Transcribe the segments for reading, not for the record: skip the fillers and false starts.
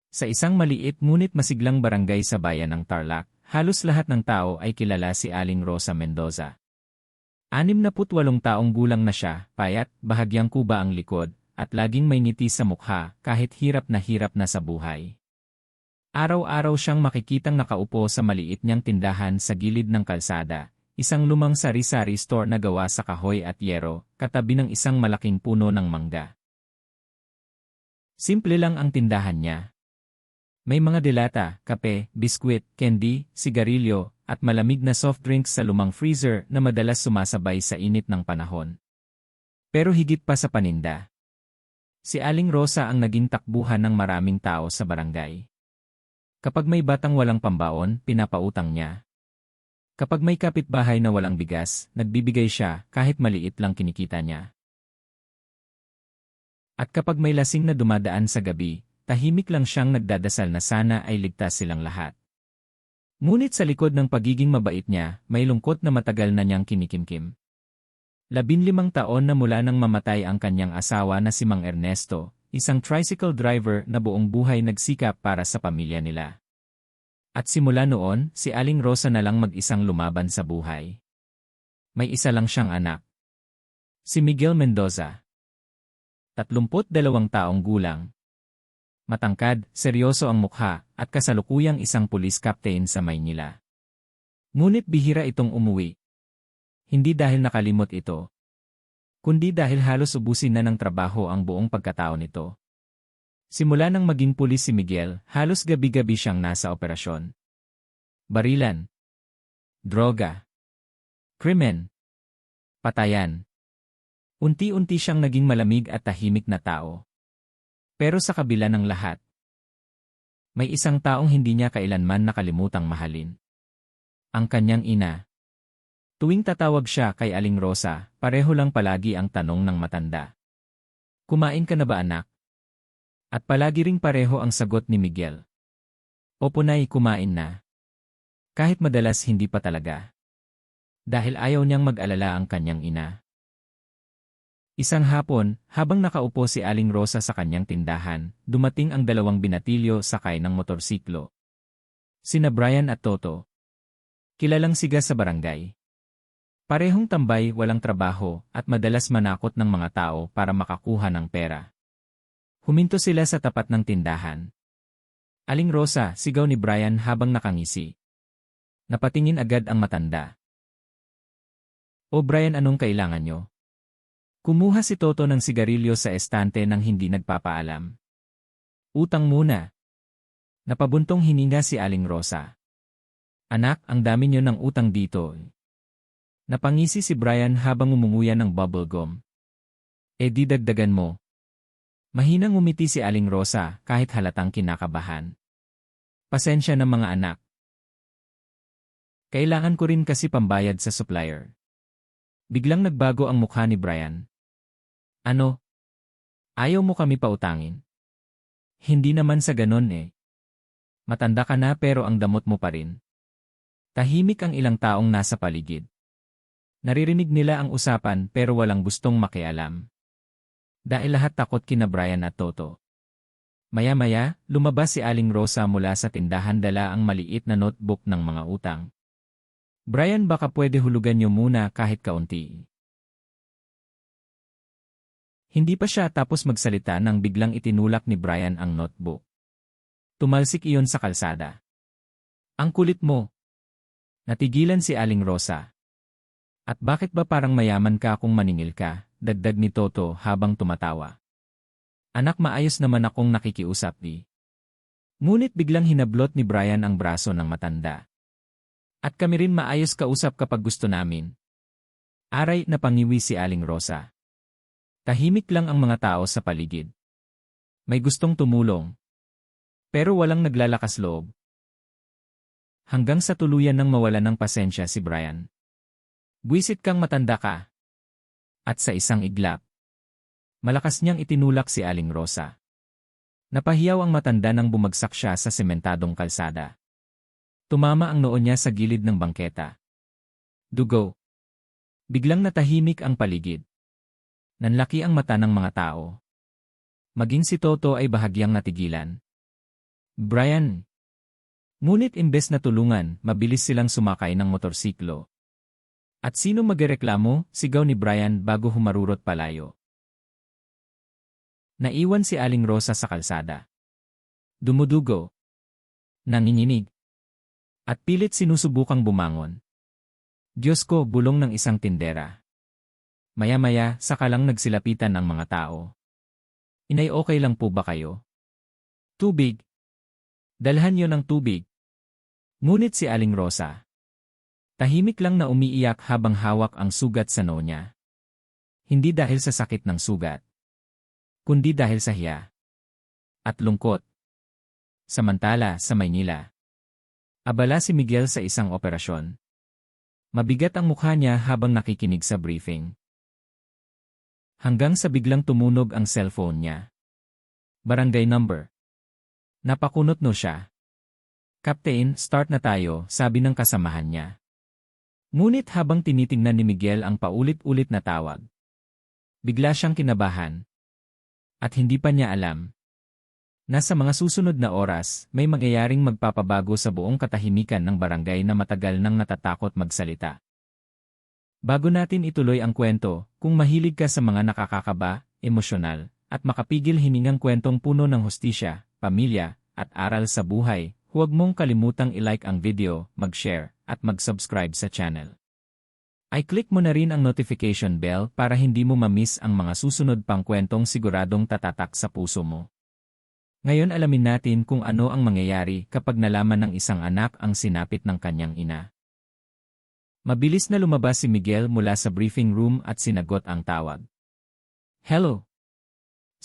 Sa isang maliit ngunit masiglang barangay sa bayan ng Tarlac, halos lahat ng tao ay kilala si Aling Rosa Mendoza. 68 taong gulang na siya, payat, bahagyang kuba ang likod, at laging may ngiti sa mukha kahit hirap na sa buhay. Araw-araw siyang makikitang nakaupo sa maliit niyang tindahan sa gilid ng kalsada, isang lumang sari-sari store na gawa sa kahoy at yero, katabi ng isang malaking puno ng mangga. Simple lang ang tindahan niya. May mga delata, kape, biskwit, candy, sigarilyo, at malamig na soft drinks sa lumang freezer na madalas sumasabay sa init ng panahon. Pero higit pa sa paninda, si Aling Rosa ang naging takbuhan ng maraming tao sa barangay. Kapag may batang walang pambaon, pinapautang niya. Kapag may kapitbahay na walang bigas, nagbibigay siya kahit maliit lang kinikita niya. At kapag may lasing na dumadaan sa gabi, tahimik lang siyang nagdadasal na sana ay ligtas silang lahat. Ngunit sa likod ng pagiging mabait niya, may lungkot na matagal na niyang kinikimkim. 15 taon na mula nang mamatay ang kanyang asawa na si Mang Ernesto, isang tricycle driver na buong buhay nagsikap para sa pamilya nila. At simula noon, si Aling Rosa na lang mag-isang lumaban sa buhay. May isa lang siyang anak. Si Miguel Mendoza. 32 taong gulang. Matangkad, seryoso ang mukha, at kasalukuyang isang police captain sa Maynila. Ngunit bihira itong umuwi. Hindi dahil nakalimot ito, kundi dahil halos ubusin na ng trabaho ang buong pagkatao nito. Simula nang maging pulis si Miguel, halos gabi-gabi siyang nasa operasyon. Barilan, droga, krimen, patayan. Unti-unti siyang naging malamig at tahimik na tao. Pero sa kabila ng lahat, may isang taong hindi niya kailanman nakalimutang mahalin. Ang kanyang ina. Tuwing tatawag siya kay Aling Rosa, pareho lang palagi ang tanong ng matanda. Kumain ka na ba anak? At palagi ring pareho ang sagot ni Miguel. Opo nay, kumain na. Kahit madalas hindi pa talaga. Dahil ayaw niyang mag-alala ang kanyang ina. Isang hapon, habang nakaupo si Aling Rosa sa kanyang tindahan, dumating ang 2 binatilyo sakay ng motorsiklo. Sina Brian at Toto. Kilalang siga sa barangay. Parehong tambay, walang trabaho, at madalas manakot ng mga tao para makakuha ng pera. Huminto sila sa tapat ng tindahan. Aling Rosa, sigaw ni Brian habang nakangisi. Napatingin agad ang matanda. O Brian, anong kailangan nyo? Kumuha si Toto ng sigarilyo sa estante nang hindi nagpapaalam. Utang muna. Napabuntong hininga si Aling Rosa. Anak, ang dami nyo ng utang dito. Napangisi si Brian habang umunguya ng bubble gum. E di dagdagan mo. Mahinang umiti si Aling Rosa kahit halatang kinakabahan. Pasensya na mga anak. Kailangan ko rin kasi pambayad sa supplier. Biglang nagbago ang mukha ni Brian. Ano? Ayaw mo kami pautangin? Hindi naman sa ganon eh. Matanda ka na pero ang damot mo pa rin. Tahimik ang ilang taong nasa paligid. Naririnig nila ang usapan pero walang gustong makialam. Dahil lahat takot kina Brian at Toto. Maya-maya, lumabas si Aling Rosa mula sa tindahan, dala ang maliit na notebook ng mga utang. Brian, baka pwede hulugan niyo muna kahit kaunti. Hindi pa siya tapos magsalita nang biglang itinulak ni Brian ang notebook. Tumalsik iyon sa kalsada. Ang kulit mo. Natigilan si Aling Rosa. At bakit ba parang mayaman ka kung maningil ka, dagdag ni Toto habang tumatawa. Anak, maayos naman akong nakikiusap di. Ngunit biglang hinablot ni Brian ang braso ng matanda. At kami rin maayos kausap kapag gusto namin. Aray, napangiwi si Aling Rosa. Tahimik lang ang mga tao sa paligid. May gustong tumulong. Pero walang naglalakas loob. Hanggang sa tuluyan nang mawala ng pasensya si Brian. Buwisit kang matanda ka. At sa isang iglap, malakas niyang itinulak si Aling Rosa. Napahiyaw ang matanda nang bumagsak siya sa sementadong kalsada. Tumama ang noo niya sa gilid ng bangketa. Dugo. Biglang natahimik ang paligid. Nanlaki ang mata ng mga tao. Maging si Toto ay bahagyang natigilan. Brian. Ngunit imbes na tulungan, mabilis silang sumakay ng motorsiklo. At sino magreklamo? Sigaw ni Brian bago humarurot palayo. Naiwan si Aling Rosa sa kalsada. Dumudugo. Nanginginig. At pilit sinusubukang bumangon. Diyos ko, bulong ng isang tindera. Maya-maya, saka lang nagsilapitan ang mga tao. Inay, okay lang po ba kayo? Tubig. Dalhan yon ng tubig. Ngunit si Aling Rosa. Tahimik lang na umiiyak habang hawak ang sugat sa noo niya. Hindi dahil sa sakit ng sugat, kundi dahil sa hiya at lungkot. Samantala, sa Maynila, abala si Miguel sa isang operasyon. Mabigat ang mukha niya habang nakikinig sa briefing. Hanggang sa biglang tumunog ang cellphone niya. Barangay number. Napakunot no siya. Captain, start na tayo, sabi ng kasamahan niya. Ngunit habang tinitingnan ni Miguel ang paulit-ulit na tawag, bigla siyang kinabahan. At hindi pa niya alam na sa mga susunod na oras, may mangyayaring magpapabago sa buong katahimikan ng barangay na matagal nang natatakot magsalita. Bago natin ituloy ang kwento, kung mahilig ka sa mga nakakakaba, emosyonal, at makapigil hiningang kwentong puno ng hustisya, pamilya, at aral sa buhay, huwag mong kalimutang i-like ang video, mag-share, at mag-subscribe sa channel. I-click mo na rin ang notification bell para hindi mo ma-miss ang mga susunod pang kwentong siguradong tatatak sa puso mo. Ngayon alamin natin kung ano ang mangyayari kapag nalaman ng isang anak ang sinapit ng kanyang ina. Mabilis na lumabas si Miguel mula sa briefing room at sinagot ang tawag. Hello?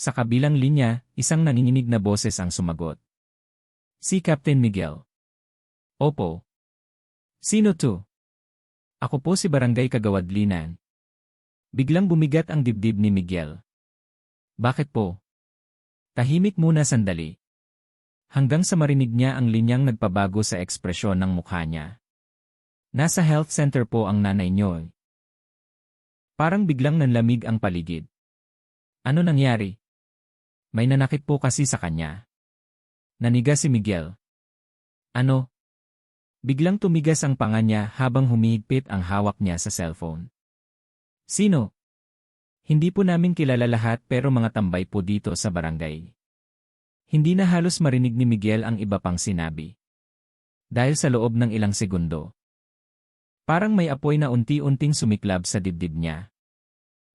Sa kabilang linya, isang nanginginig na boses ang sumagot. Si Captain Miguel. Opo. Sino to? Ako po si Barangay Kagawadlinan. Biglang bumigat ang dibdib ni Miguel. Bakit po? Tahimik muna sandali. Hanggang sa marinig niya ang linyang nagpabago sa ekspresyon ng mukha niya. Nasa health center po ang nanay niyo. Parang biglang nanlamig ang paligid. Ano nangyari? May nanakit po kasi sa kanya. Naniga si Miguel. Ano? Biglang tumigas ang panga niya habang humihigpit ang hawak niya sa cellphone. Sino? Hindi po namin kilala lahat pero mga tambay po dito sa barangay. Hindi na halos marinig ni Miguel ang iba pang sinabi. Dahil sa loob ng ilang segundo. Parang may apoy na unti-unting sumiklab sa dibdib niya.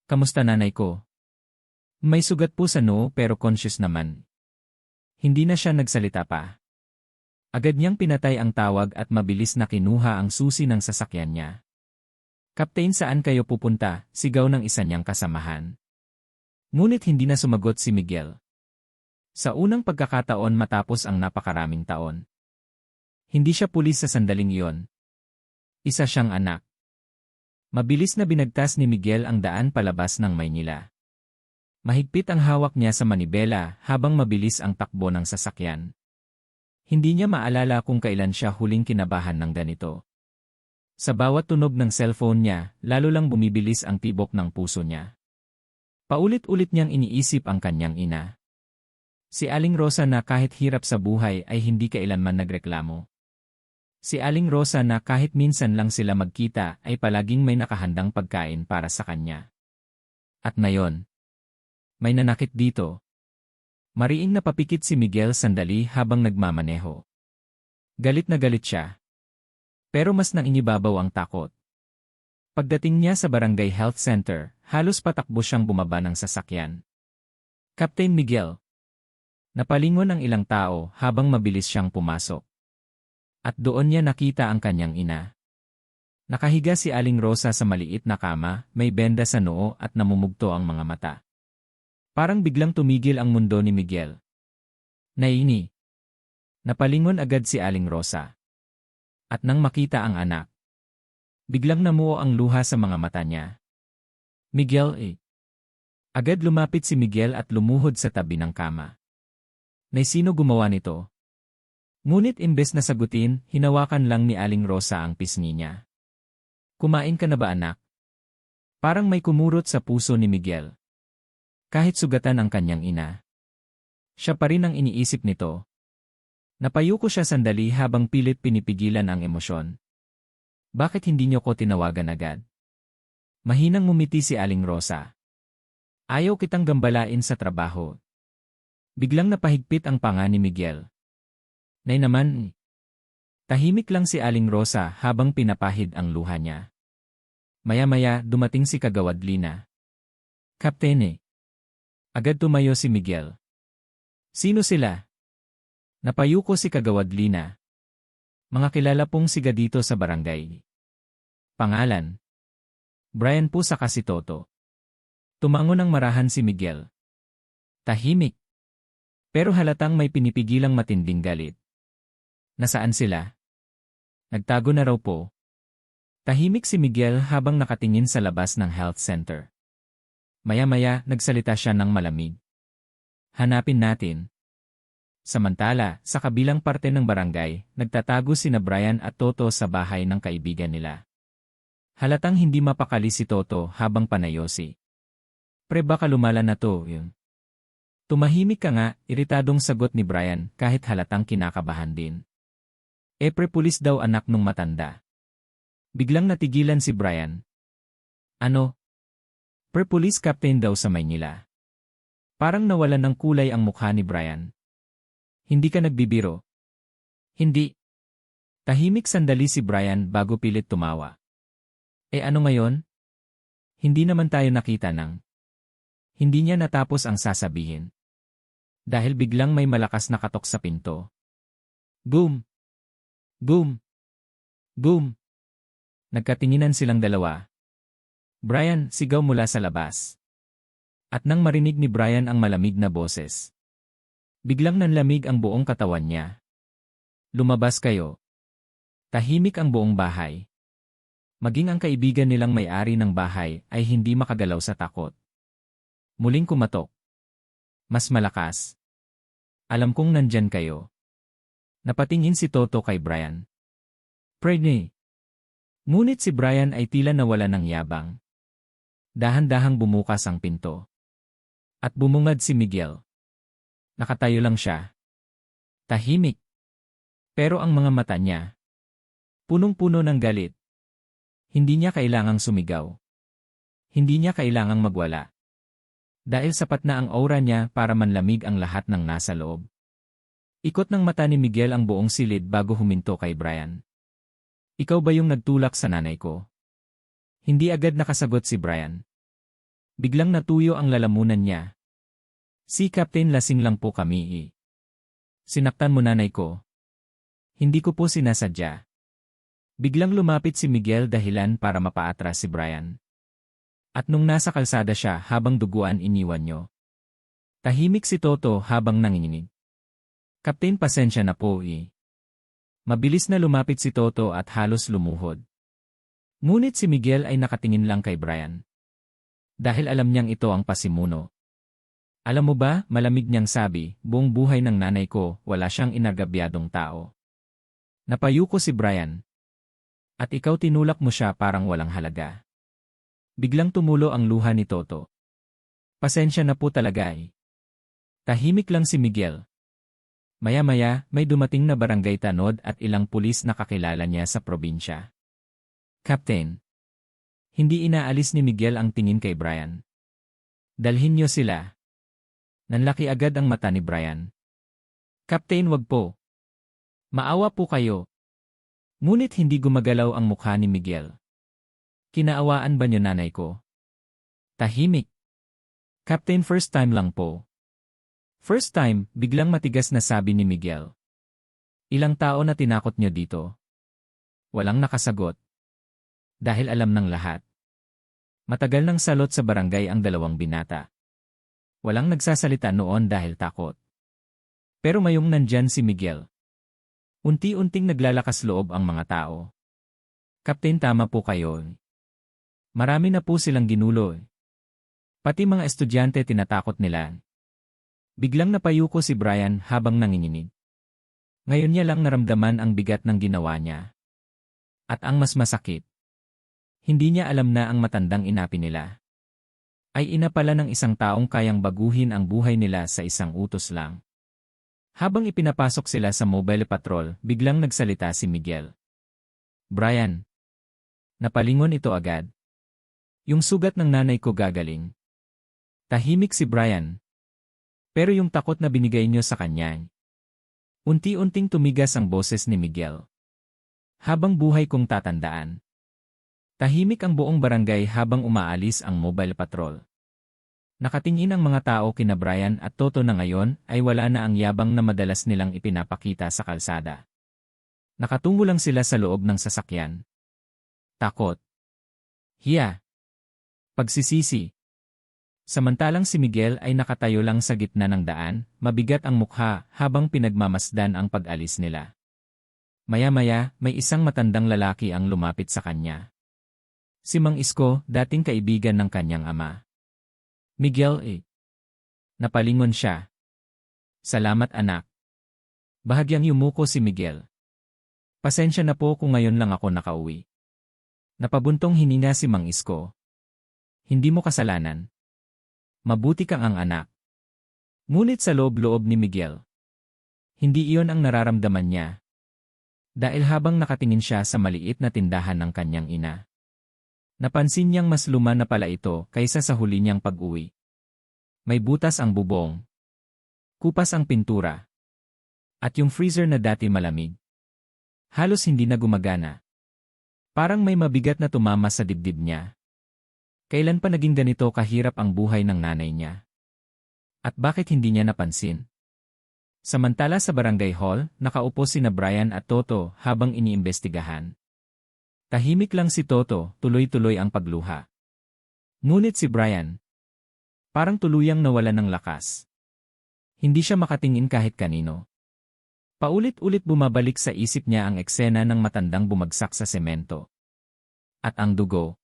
Kamusta nanay ko? May sugat po sa noo pero conscious naman. Hindi na siya nagsalita pa. Agad niyang pinatay ang tawag at mabilis na kinuha ang susi ng sasakyan niya. Captain, saan kayo pupunta? Sigaw ng isa niyang kasamahan. Ngunit hindi na sumagot si Miguel. Sa unang pagkakataon matapos ang napakaraming taon. Hindi siya pulis sa sandaling iyon. Isa siyang anak. Mabilis na binagtas ni Miguel ang daan palabas ng Maynila. Mahigpit ang hawak niya sa manibela habang mabilis ang takbo ng sasakyan. Hindi niya maalala kung kailan siya huling kinabahan ng ganito. Sa bawat tunog ng cellphone niya, lalo lang bumibilis ang tibok ng puso niya. Paulit-ulit niyang iniisip ang kanyang ina. Si Aling Rosa na kahit hirap sa buhay ay hindi kailanman nagreklamo. Si Aling Rosa na kahit minsan lang sila magkita ay palaging may nakahandang pagkain para sa kanya. At ngayon, may nanakit dito. Mariing napapikit si Miguel sandali habang nagmamaneho. Galit na galit siya. Pero mas nangingibabaw ang takot. Pagdating niya sa Barangay Health Center, halos patakbo siyang bumaba ng sasakyan. Captain Miguel. Napalingon ang ilang tao habang mabilis siyang pumasok. At doon niya nakita ang kanyang ina. Nakahiga si Aling Rosa sa maliit na kama, may benda sa noo at namumugto ang mga mata. Parang biglang tumigil ang mundo ni Miguel. Naini. Napalingon agad si Aling Rosa. At nang makita ang anak, biglang namuo ang luha sa mga mata niya. Miguel. Agad lumapit si Miguel at lumuhod sa tabi ng kama. Nay, sino gumawa nito? Ngunit imbes na sagutin, hinawakan lang ni Aling Rosa ang pisngi niya. Kumain ka na ba, anak? Parang may kumurot sa puso ni Miguel. Kahit sugatan ang kanyang ina. Siya pa rin ang iniisip nito. Napayuko siya sandali habang pilit pinipigilan ang emosyon. Bakit hindi niyo ko tinawagan agad? Mahinang ngumiti si Aling Rosa. Ayaw kitang gambalain sa trabaho. Biglang napahigpit ang panga ni Miguel. Nay naman. Tahimik lang si Aling Rosa habang pinapahid ang luha niya. Maya-maya dumating si Kagawad Lina. Kaptene. Agad tumayo si Miguel. Sino sila? Napayuko si Kagawad Lina. Mga kilala pong siga dito sa barangay. Pangalan. Brian po saka si Toto. Tumango ng marahan si Miguel. Tahimik. Pero halatang may pinipigilang matinding galit. Nasaan sila? Nagtago na raw po. Tahimik si Miguel habang nakatingin sa labas ng health center. Maya-maya nagsalita siya ng malamig. Hanapin natin. Samantala, sa kabilang parte ng barangay, nagtatago sina Brian at Toto sa bahay ng kaibigan nila. Halatang hindi mapakali si Toto habang panayosi. Pre baka lumala na to, yun. Tumahimik ka nga, iritadong sagot ni Brian kahit halatang kinakabahan din. Pre pulis daw anak nung matanda. Biglang natigilan si Brian. Ano? Pre police captain daw sa Maynila. Parang nawalan ng kulay ang mukha ni Brian. Hindi ka nagbibiro? Hindi. Tahimik sandali si Brian bago pilit tumawa. Ano ngayon? Hindi naman tayo nakita ng... Hindi niya natapos ang sasabihin. Dahil biglang may malakas na katok sa pinto. Boom! Boom! Boom! Nagkatinginan silang dalawa. Brian, sigaw mula sa labas. At nang marinig ni Brian ang malamig na boses. Biglang nanlamig ang buong katawan niya. Lumabas kayo. Tahimik ang buong bahay. Maging ang kaibigan nilang may-ari ng bahay ay hindi makagalaw sa takot. Muling kumatok. Mas malakas. Alam kong nandyan kayo. Napatingin si Toto kay Brian. Pregne. Ngunit si Brian ay tila nawala ng yabang. Dahan-dahang bumukas ang pinto. At bumungad si Miguel. Nakatayo lang siya. Tahimik. Pero ang mga mata niya, punong-puno ng galit. Hindi niya kailangang sumigaw. Hindi niya kailangang magwala. Dahil sapat na ang aura niya para manlamig ang lahat ng nasa loob. Ikot ng mata ni Miguel ang buong silid bago huminto kay Brian. Ikaw ba yung nagtulak sa nanay ko? Hindi agad nakasagot si Brian. Biglang natuyo ang lalamunan niya. Si Captain lasing lang po kami. Sinaktan mo nanay ko. Hindi ko po sinasadya. Biglang lumapit si Miguel dahilan para mapaatras si Brian. At nung nasa kalsada siya habang duguan iniwan nyo. Tahimik si Toto habang nanginginig. Captain pasensya na po. Mabilis na lumapit si Toto at halos lumuhod. Ngunit si Miguel ay nakatingin lang kay Brian. Dahil alam niyang ito ang pasimuno. Alam mo ba, malamig niyang sabi, buong buhay ng nanay ko, wala siyang inagabyadong tao. Napayuko si Brian. At ikaw tinulak mo siya parang walang halaga. Biglang tumulo ang luha ni Toto. Pasensya na po talaga. Tahimik lang si Miguel. Maya-maya, may dumating na barangay tanod at ilang pulis na kakilala niya sa probinsya. Captain. Hindi inaalis ni Miguel ang tingin kay Brian. Dalhin niyo sila. Nanlaki agad ang mata ni Brian. Captain, wag po. Maawa po kayo. Ngunit hindi gumagalaw ang mukha ni Miguel. Kinaawaan ba niyo nanay ko? Tahimik. Captain, first time lang po. First time, biglang matigas na sabi ni Miguel. Ilang tao na tinakot niyo dito? Walang nakasagot. Dahil alam ng lahat. Matagal nang salot sa barangay ang dalawang binata. Walang nagsasalita noon dahil takot. Pero mayong nandyan si Miguel. Unti-unting naglalakas loob ang mga tao. Captain, tama po kayo. Marami na po silang ginulo. Pati mga estudyante tinatakot nila. Biglang napayuko si Brian habang nanginginig. Ngayon niya lang naramdaman ang bigat ng ginawa niya. At ang mas masakit. Hindi niya alam na ang matandang inapi nila ay ina pala ng isang taong kayang baguhin ang buhay nila sa isang utos lang. Habang ipinapasok sila sa mobile patrol, biglang nagsalita si Miguel. Brian. Napalingon ito agad. Yung sugat ng nanay ko gagaling. Tahimik si Brian. Pero yung takot na binigay niyo sa kanya. Unti-unting tumigas ang boses ni Miguel. Habang buhay kong tatandaan. Tahimik ang buong barangay habang umaalis ang mobile patrol. Nakatingin ang mga tao kina Brian at Toto na ngayon ay wala na ang yabang na madalas nilang ipinapakita sa kalsada. Nakatungo lang sila sa loob ng sasakyan. Takot. Hiya. Pagsisisi. Samantalang si Miguel ay nakatayo lang sa gitna ng daan, mabigat ang mukha habang pinagmamasdan ang pag-alis nila. Maya-maya, may isang matandang lalaki ang lumapit sa kanya. Si Mang Isko, dating kaibigan ng kanyang ama. Miguel Napalingon siya. Salamat anak. Bahagyang yumuko si Miguel. Pasensya na po kung ngayon lang ako nakauwi. Napabuntong hininga si Mang Isko. Hindi mo kasalanan. Mabuti kang ang anak. Ngunit sa loob-loob ni Miguel. Hindi iyon ang nararamdaman niya. Dahil habang nakatingin siya sa maliit na tindahan ng kanyang ina. Napansin niyang mas luma na pala ito kaysa sa huli niyang pag-uwi. May butas ang bubong. Kupas ang pintura. At yung freezer na dati malamig. Halos hindi na gumagana. Parang may mabigat na tumama sa dibdib niya. Kailan pa naging ganito kahirap ang buhay ng nanay niya? At bakit hindi niya napansin? Samantala sa barangay hall, nakaupo sina Brian at Toto habang iniimbestigahan. Tahimik lang si Toto, tuloy-tuloy ang pagluha. Ngunit si Brian, parang tuluyang nawala ng lakas. Hindi siya makatingin kahit kanino. Paulit-ulit bumabalik sa isip niya ang eksena ng matandang bumagsak sa semento. At ang dugo.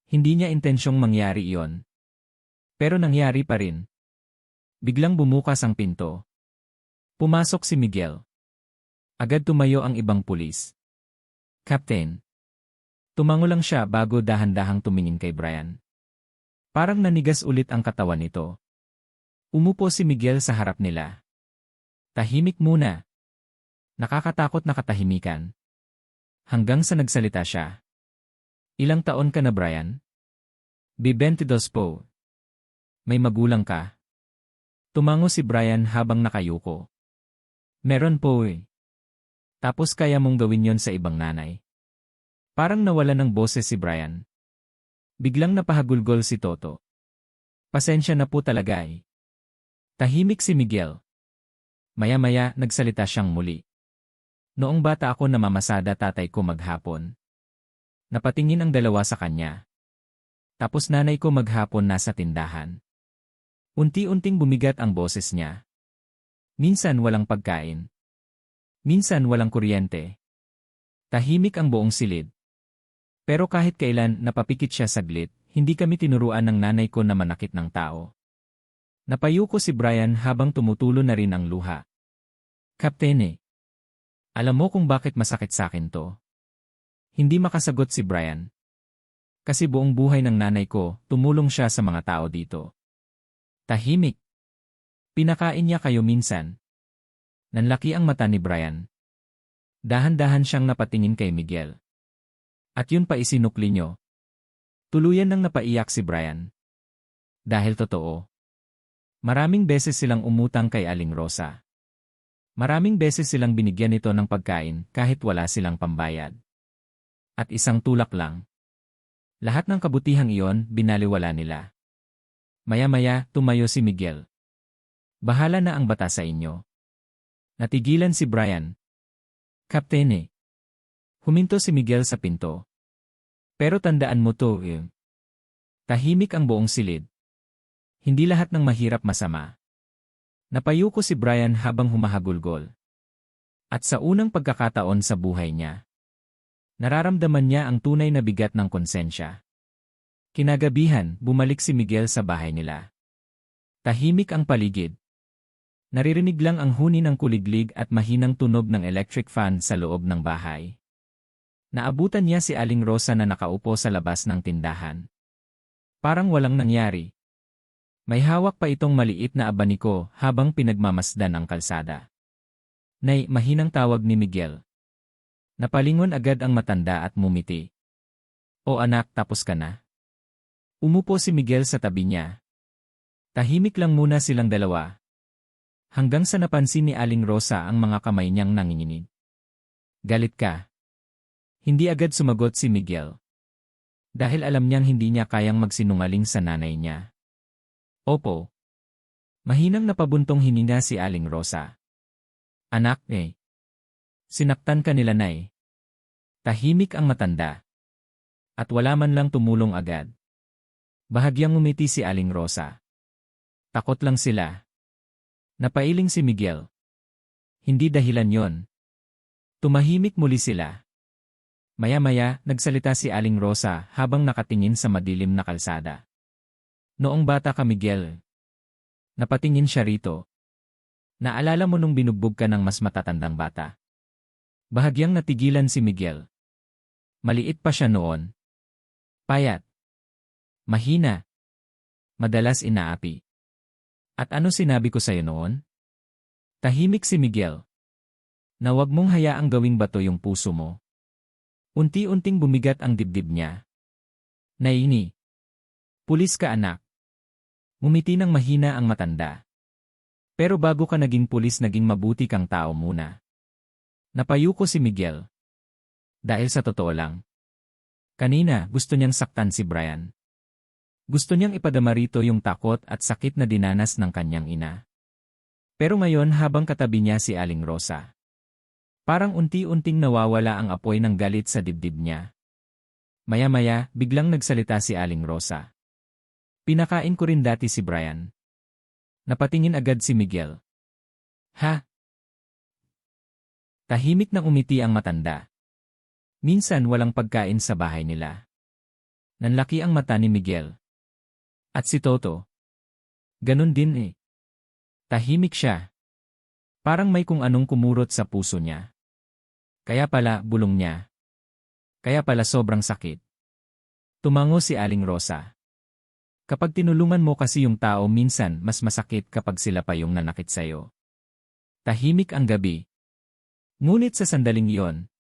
Hindi niya intensyong mangyari iyon. Pero nangyari pa rin. Biglang bumukas ang pinto. Pumasok si Miguel. Agad tumayo ang ibang pulis. Captain. Tumango lang siya bago dahan-dahang tumingin kay Brian. Parang nanigas ulit ang katawan nito. Umupo si Miguel sa harap nila. Tahimik muna. Nakakatakot na katahimikan. Hanggang sa nagsalita siya. Ilang taon ka na, Brian? 22 po. May magulang ka? Tumango si Brian habang nakayuko. Meron po Tapos kaya mong gawin yon sa ibang nanay. Parang nawala ng boses si Brian. Biglang napahagulgol si Toto. Pasensya na po talaga Tahimik si Miguel. Maya-maya nagsalita siyang muli. Noong bata ako namamasada tatay ko maghapon. Napatingin ang dalawa sa kanya. Tapos nanay ko maghapon nasa tindahan. Unti-unting bumigat ang boses niya. Minsan walang pagkain. Minsan walang kuryente. Tahimik ang buong silid. Pero kahit kailan napapikit siya saglit, hindi kami tinuruan ng nanay ko na manakit ng tao. Napayuko si Brian habang tumutulo na rin ang luha. Kaptene. Alam mo kung bakit masakit sa akin to? Hindi makasagot si Brian. Kasi buong buhay ng nanay ko, tumulong siya sa mga tao dito. Tahimik. Pinakain niya kayo minsan. Nanlaki ang mata ni Brian. Dahan-dahan siyang napatingin kay Miguel. At yun pa isinukli nyo. Tuluyan nang napaiyak si Brian. Dahil totoo. Maraming beses silang umutang kay Aling Rosa. Maraming beses silang binigyan nito ng pagkain kahit wala silang pambayad. At isang tulak lang. Lahat ng kabutihang iyon binaliwala nila. Maya-maya tumayo si Miguel. Bahala na ang bata sa inyo. Natigilan si Brian. Kaptene. Huminto si Miguel sa pinto. Pero tandaan mo to Tahimik ang buong silid. Hindi lahat ng mahirap masama. Napayuko si Brian habang humahagulgol. At sa unang pagkakataon sa buhay niya, nararamdaman niya ang tunay na bigat ng konsensya. Kinagabihan, bumalik si Miguel sa bahay nila. Tahimik ang paligid. Naririnig lang ang huni ng kuliglig at mahinang tunog ng electric fan sa loob ng bahay. Naabutan niya si Aling Rosa na nakaupo sa labas ng tindahan. Parang walang nangyari. May hawak pa itong maliit na abaniko habang pinagmamasdan ang kalsada. Nay, mahinang tawag ni Miguel. Napalingon agad ang matanda at mumiti. O anak, tapos ka na? Umupo si Miguel sa tabi niya. Tahimik lang muna silang dalawa. Hanggang sa napansin ni Aling Rosa ang mga kamay niyang nanginginig. Galit ka? Hindi agad sumagot si Miguel. Dahil alam niyang hindi niya kayang magsinungaling sa nanay niya. Opo. Mahinang napabuntong hininga si Aling Rosa. Anak, sinaktan ka nila, Nay. Tahimik ang matanda. At wala man lang tumulong agad. Bahagyang ngumiti si Aling Rosa. Takot lang sila. Napailing si Miguel. Hindi dahilan yon. Tumahimik muli sila. Maya-maya, nagsalita si Aling Rosa habang nakatingin sa madilim na kalsada. Noong bata ka, Miguel. Napatingin siya rito. Naalala mo nung binugbog ka ng mas matatandang bata? Bahagyang natigilan si Miguel. Maliit pa siya noon. Payat. Mahina. Madalas inaapi. At ano sinabi ko sa'yo noon? Tahimik si Miguel. Na huwag mong hayaang gawing bato yung puso mo. Unti-unting bumigat ang dibdib niya. Naini. Pulis ka, anak. Ngumiti ng mahina ang matanda. Pero bago ka naging pulis, naging mabuti kang tao muna. Napayuko si Miguel. Dahil sa totoo lang. Kanina, gusto niyang saktan si Brian. Gusto niyang ipadama rito yung takot at sakit na dinanas ng kanyang ina. Pero ngayon, habang katabi niya si Aling Rosa, parang unti-unting nawawala ang apoy ng galit sa dibdib niya. Maya-maya, biglang nagsalita si Aling Rosa. Pinakain ko rin dati si Brian. Napatingin agad si Miguel. Ha? Tahimik na umiti ang matanda. Minsan walang pagkain sa bahay nila. Nanlaki ang mata ni Miguel. At si Toto. Ganun din. Tahimik siya. Parang may kung anong kumurot sa puso niya. Kaya pala, bulong niya. Kaya pala sobrang sakit. Tumango si Aling Rosa. Kapag tinulungan mo kasi yung tao, minsan mas masakit kapag sila pa yung nanakit sa'yo. Tahimik ang gabi. Ngunit sa sandaling iyon,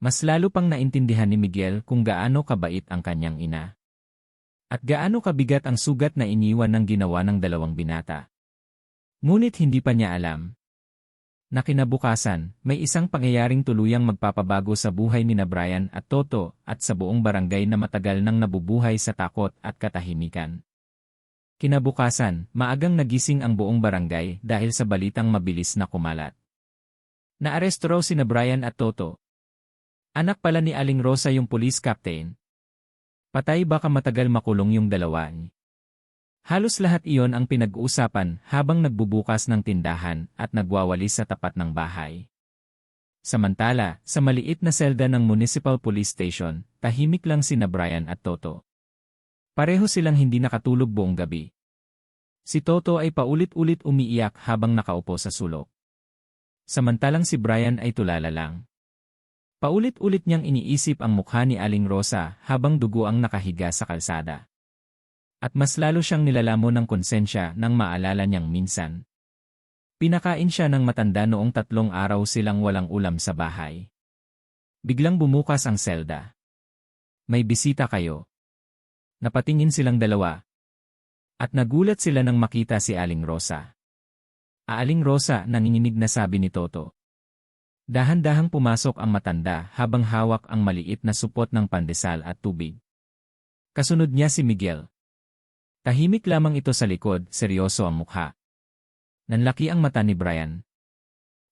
mas lalo pang naintindihan ni Miguel kung gaano kabait ang kanyang ina. At gaano kabigat ang sugat na iniwan ng ginawa ng dalawang binata. Ngunit hindi pa niya alam na kinabukasan, may isang pangyayaring tuluyang magpapabago sa buhay ni Brian at Toto at sa buong barangay na matagal nang nabubuhay sa takot at katahimikan. Kinabukasan, maagang nagising ang buong barangay dahil sa balitang mabilis na kumalat. Naaresto raw sina Brian at Toto. Anak pala ni Aling Rosa yung police captain. Patay, baka matagal makulong yung dalawa. Halos lahat iyon ang pinag-uusapan habang nagbubukas ng tindahan at nagwawalis sa tapat ng bahay. Samantala, sa maliit na selda ng Municipal Police Station, tahimik lang sina Brian at Toto. Pareho silang hindi nakatulog buong gabi. Si Toto ay paulit-ulit umiiyak habang nakaupo sa sulok. Samantalang si Brian ay tulala lang. Paulit-ulit niyang iniisip ang mukha ni Aling Rosa habang dugo ang nakahiga sa kalsada. At mas lalo siyang nilalamon ng konsensya nang maalala niyang minsan. Pinakain siya ng matanda noong 3 araw silang walang ulam sa bahay. Biglang bumukas ang selda. May bisita kayo. Napatingin silang dalawa. At nagulat sila nang makita si Aling Rosa. Aling Rosa, nanginginig na sabi ni Toto. Dahan-dahang pumasok ang matanda habang hawak ang maliit na supot ng pandesal at tubig. Kasunod niya si Miguel. Tahimik lamang ito sa likod, seryoso ang mukha. Nanlaki ang mata ni Brian.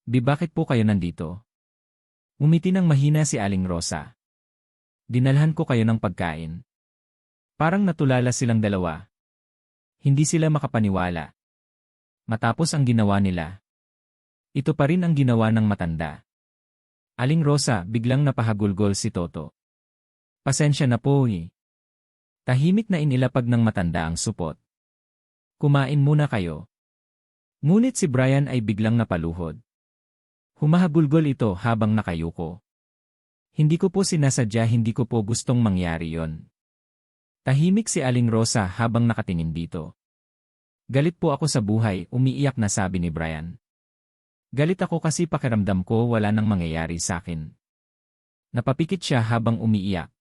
Bakit po kayo nandito? Umiti ng mahina si Aling Rosa. Dinalhan ko kayo ng pagkain. Parang natulala silang dalawa. Hindi sila makapaniwala. Matapos ang ginawa nila, ito pa rin ang ginawa ng matanda. Aling Rosa, biglang napahagulgol si Toto. Pasensya na po. Tahimik na inilapag ng matanda ang supot. Kumain muna kayo. Ngunit si Brian ay biglang napaluhod. Humahagulgol ito habang nakayuko. Hindi ko po sinasadya, hindi ko po gustong mangyari yon. Tahimik si Aling Rosa habang nakatingin dito. Galit po ako sa buhay, umiiyak na sabi ni Brian. Galit ako kasi pakiramdam ko wala nang mangyayari sa akin. Napapikit siya habang umiiyak.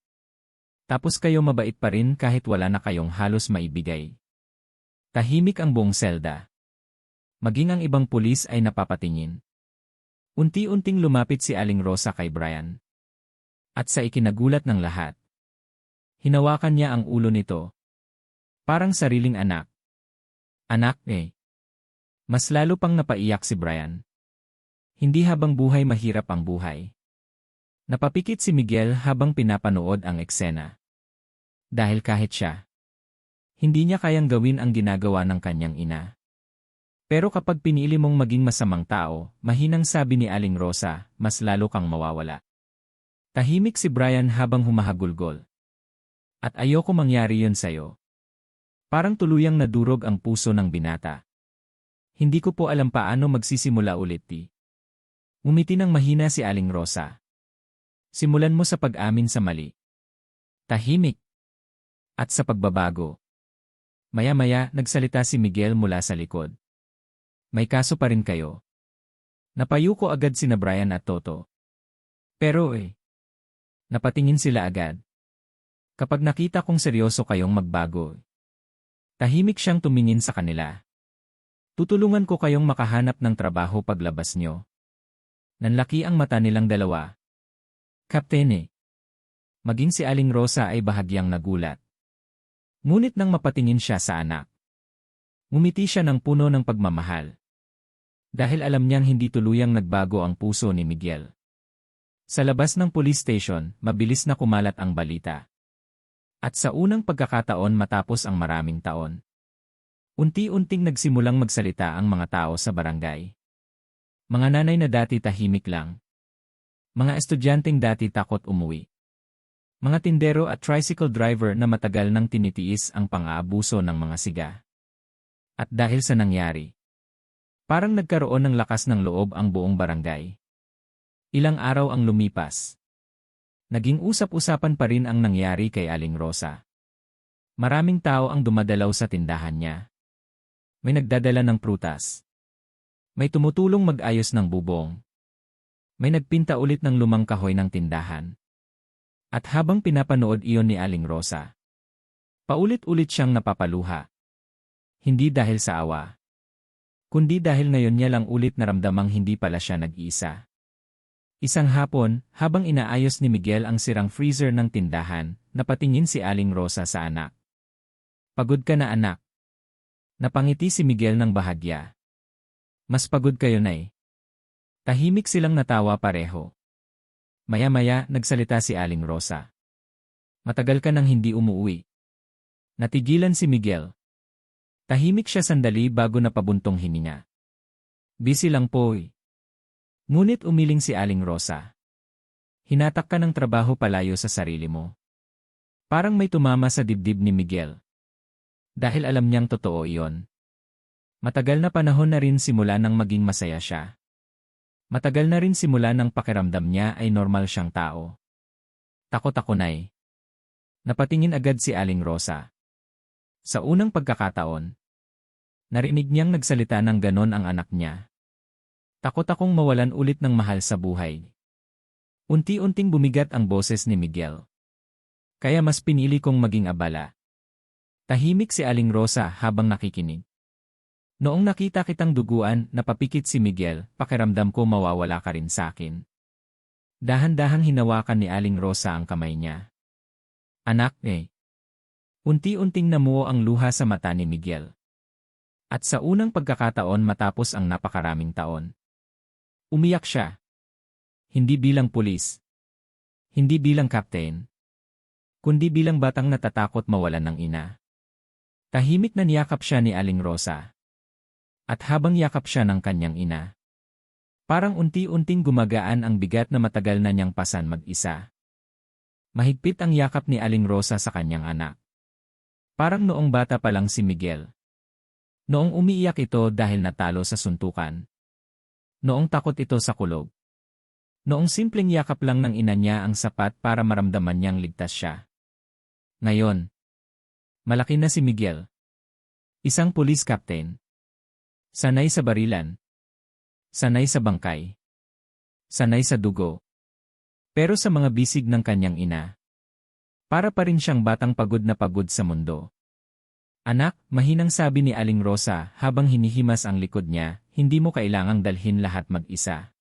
Tapos kayo mabait pa rin kahit wala na kayong halos maibigay. Tahimik ang buong selda. Maging ang ibang pulis ay napapatingin. Unti-unting lumapit si Aling Rosa kay Brian. At sa ikinagulat ng lahat, hinawakan niya ang ulo nito. Parang sariling anak. Anak eh. Mas lalo pang napaiyak si Brian. Hindi habang buhay mahirap ang buhay. Napapikit si Miguel habang pinapanood ang eksena. Dahil kahit siya, hindi niya kayang gawin ang ginagawa ng kanyang ina. Pero kapag pinili mong maging masamang tao, mahinang sabi ni Aling Rosa, mas lalo kang mawawala. Tahimik si Brian habang humahagulgol. At ayoko mangyari yun sa'yo. Parang tuluyang nadurog ang puso ng binata. Hindi ko po alam paano magsisimula ulit. Umiti ng mahina si Aling Rosa. Simulan mo sa pag-amin sa mali. Tahimik. At sa pagbabago. Maya-maya, nagsalita si Miguel mula sa likod. May kaso pa rin kayo. Napayuko agad sina Brian at Toto. Pero napatingin sila agad. Kapag nakita kong seryoso kayong magbago. Tahimik siyang tumingin sa kanila. Tutulungan ko kayong makahanap ng trabaho paglabas nyo. Nanlaki ang mata nilang dalawa. Kaptene. Maging si Aling Rosa ay bahagyang nagulat. Ngunit nang mapatingin siya sa anak, ngumiti siya ng puno ng pagmamahal. Dahil alam niyang hindi tuluyang nagbago ang puso ni Miguel. Sa labas ng police station, mabilis na kumalat ang balita. At sa unang pagkakataon matapos ang maraming taon, unti-unting nagsimulang magsalita ang mga tao sa barangay. Mga nanay na dati tahimik lang. Mga estudyanteng dati takot umuwi. Mga tindero at tricycle driver na matagal nang tinitiis ang pang-aabuso ng mga siga. At dahil sa nangyari, parang nagkaroon ng lakas ng loob ang buong barangay. Ilang araw ang lumipas. Naging usap-usapan pa rin ang nangyari kay Aling Rosa. Maraming tao ang dumadalaw sa tindahan niya. May nagdadala ng prutas. May tumutulong mag-ayos ng bubong. May nagpinta ulit ng lumang kahoy ng tindahan. At habang pinapanood iyon ni Aling Rosa, paulit-ulit siyang napapaluha. Hindi dahil sa awa, kundi dahil ngayon niya lang ulit naramdamang hindi pala siya nag-iisa. Isang hapon, habang inaayos ni Miguel ang sirang freezer ng tindahan, napatingin si Aling Rosa sa anak. Pagod ka na anak. Napangiti si Miguel ng bahagya. Mas pagod kayo na. Tahimik silang natawa pareho. Maya-maya, nagsalita si Aling Rosa. Matagal ka nang hindi umuwi. Natigilan si Miguel. Tahimik siya sandali bago napabuntong hininga. Busy lang po. Ngunit umiling si Aling Rosa. Hinatak ka ng trabaho palayo sa sarili mo. Parang may tumama sa dibdib ni Miguel. Dahil alam niyang totoo iyon. Matagal na panahon na rin simula nang maging masaya siya. Matagal na rin simula nang pakiramdam niya ay normal siyang tao. Takot ako nay. Napatingin agad si Aling Rosa. Sa unang pagkakataon, narinig niyang nagsalita ng ganon ang anak niya. Takot akong mawalan ulit ng mahal sa buhay. Unti-unting bumigat ang boses ni Miguel. Kaya mas pinili kong maging abala. Tahimik si Aling Rosa habang nakikinig. Noong nakita kitang duguan, napapikit si Miguel, pakiramdam ko mawawala ka rin sa akin. Dahan-dahang hinawakan ni Aling Rosa ang kamay niya. Anak Unti-unting namuo ang luha sa mata ni Miguel. At sa unang pagkakataon matapos ang napakaraming taon, umiyak siya. Hindi bilang pulis. Hindi bilang kapten. Kundi bilang batang natatakot mawalan ng ina. Tahimik na niyakap siya ni Aling Rosa. At habang yakap siya ng kanyang ina, parang unti-unting gumagaan ang bigat na matagal na niyang pasan mag-isa. Mahigpit ang yakap ni Aling Rosa sa kanyang anak. Parang noong bata pa lang si Miguel. Noong umiiyak ito dahil natalo sa suntukan. Noong takot ito sa kulog. Noong simpleng yakap lang ng ina niya ang sapat para maramdaman niyang ligtas siya. Ngayon, malaki na si Miguel. Isang police captain. Sanay sa barilan. Sanay sa bangkay. Sanay sa dugo. Pero sa mga bisig ng kanyang ina, para pa rin siyang batang pagod na pagod sa mundo. Anak, mahinang sabi ni Aling Rosa habang hinihimas ang likod niya, hindi mo kailangang dalhin lahat mag-isa.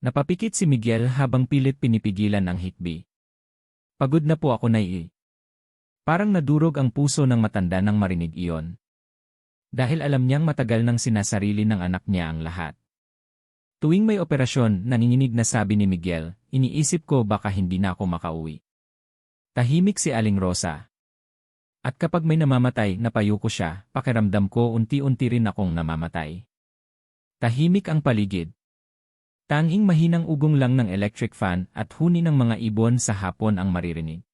Napapikit si Miguel habang pilit pinipigilan ang hikbi. Pagod na po ako, Nay. Parang nadurog ang puso ng matanda nang marinig iyon. Dahil alam niyang matagal nang sinasarili ng anak niya ang lahat. Tuwing may operasyon, nanginginig na sabi ni Miguel, iniisip ko baka hindi na ako makauwi. Tahimik si Aling Rosa. At kapag may namamatay, napayuko siya, pakiramdam ko unti-unti rin akong namamatay. Tahimik ang paligid. Tanging mahinang ugong lang ng electric fan at huni ng mga ibon sa hapon ang maririnig.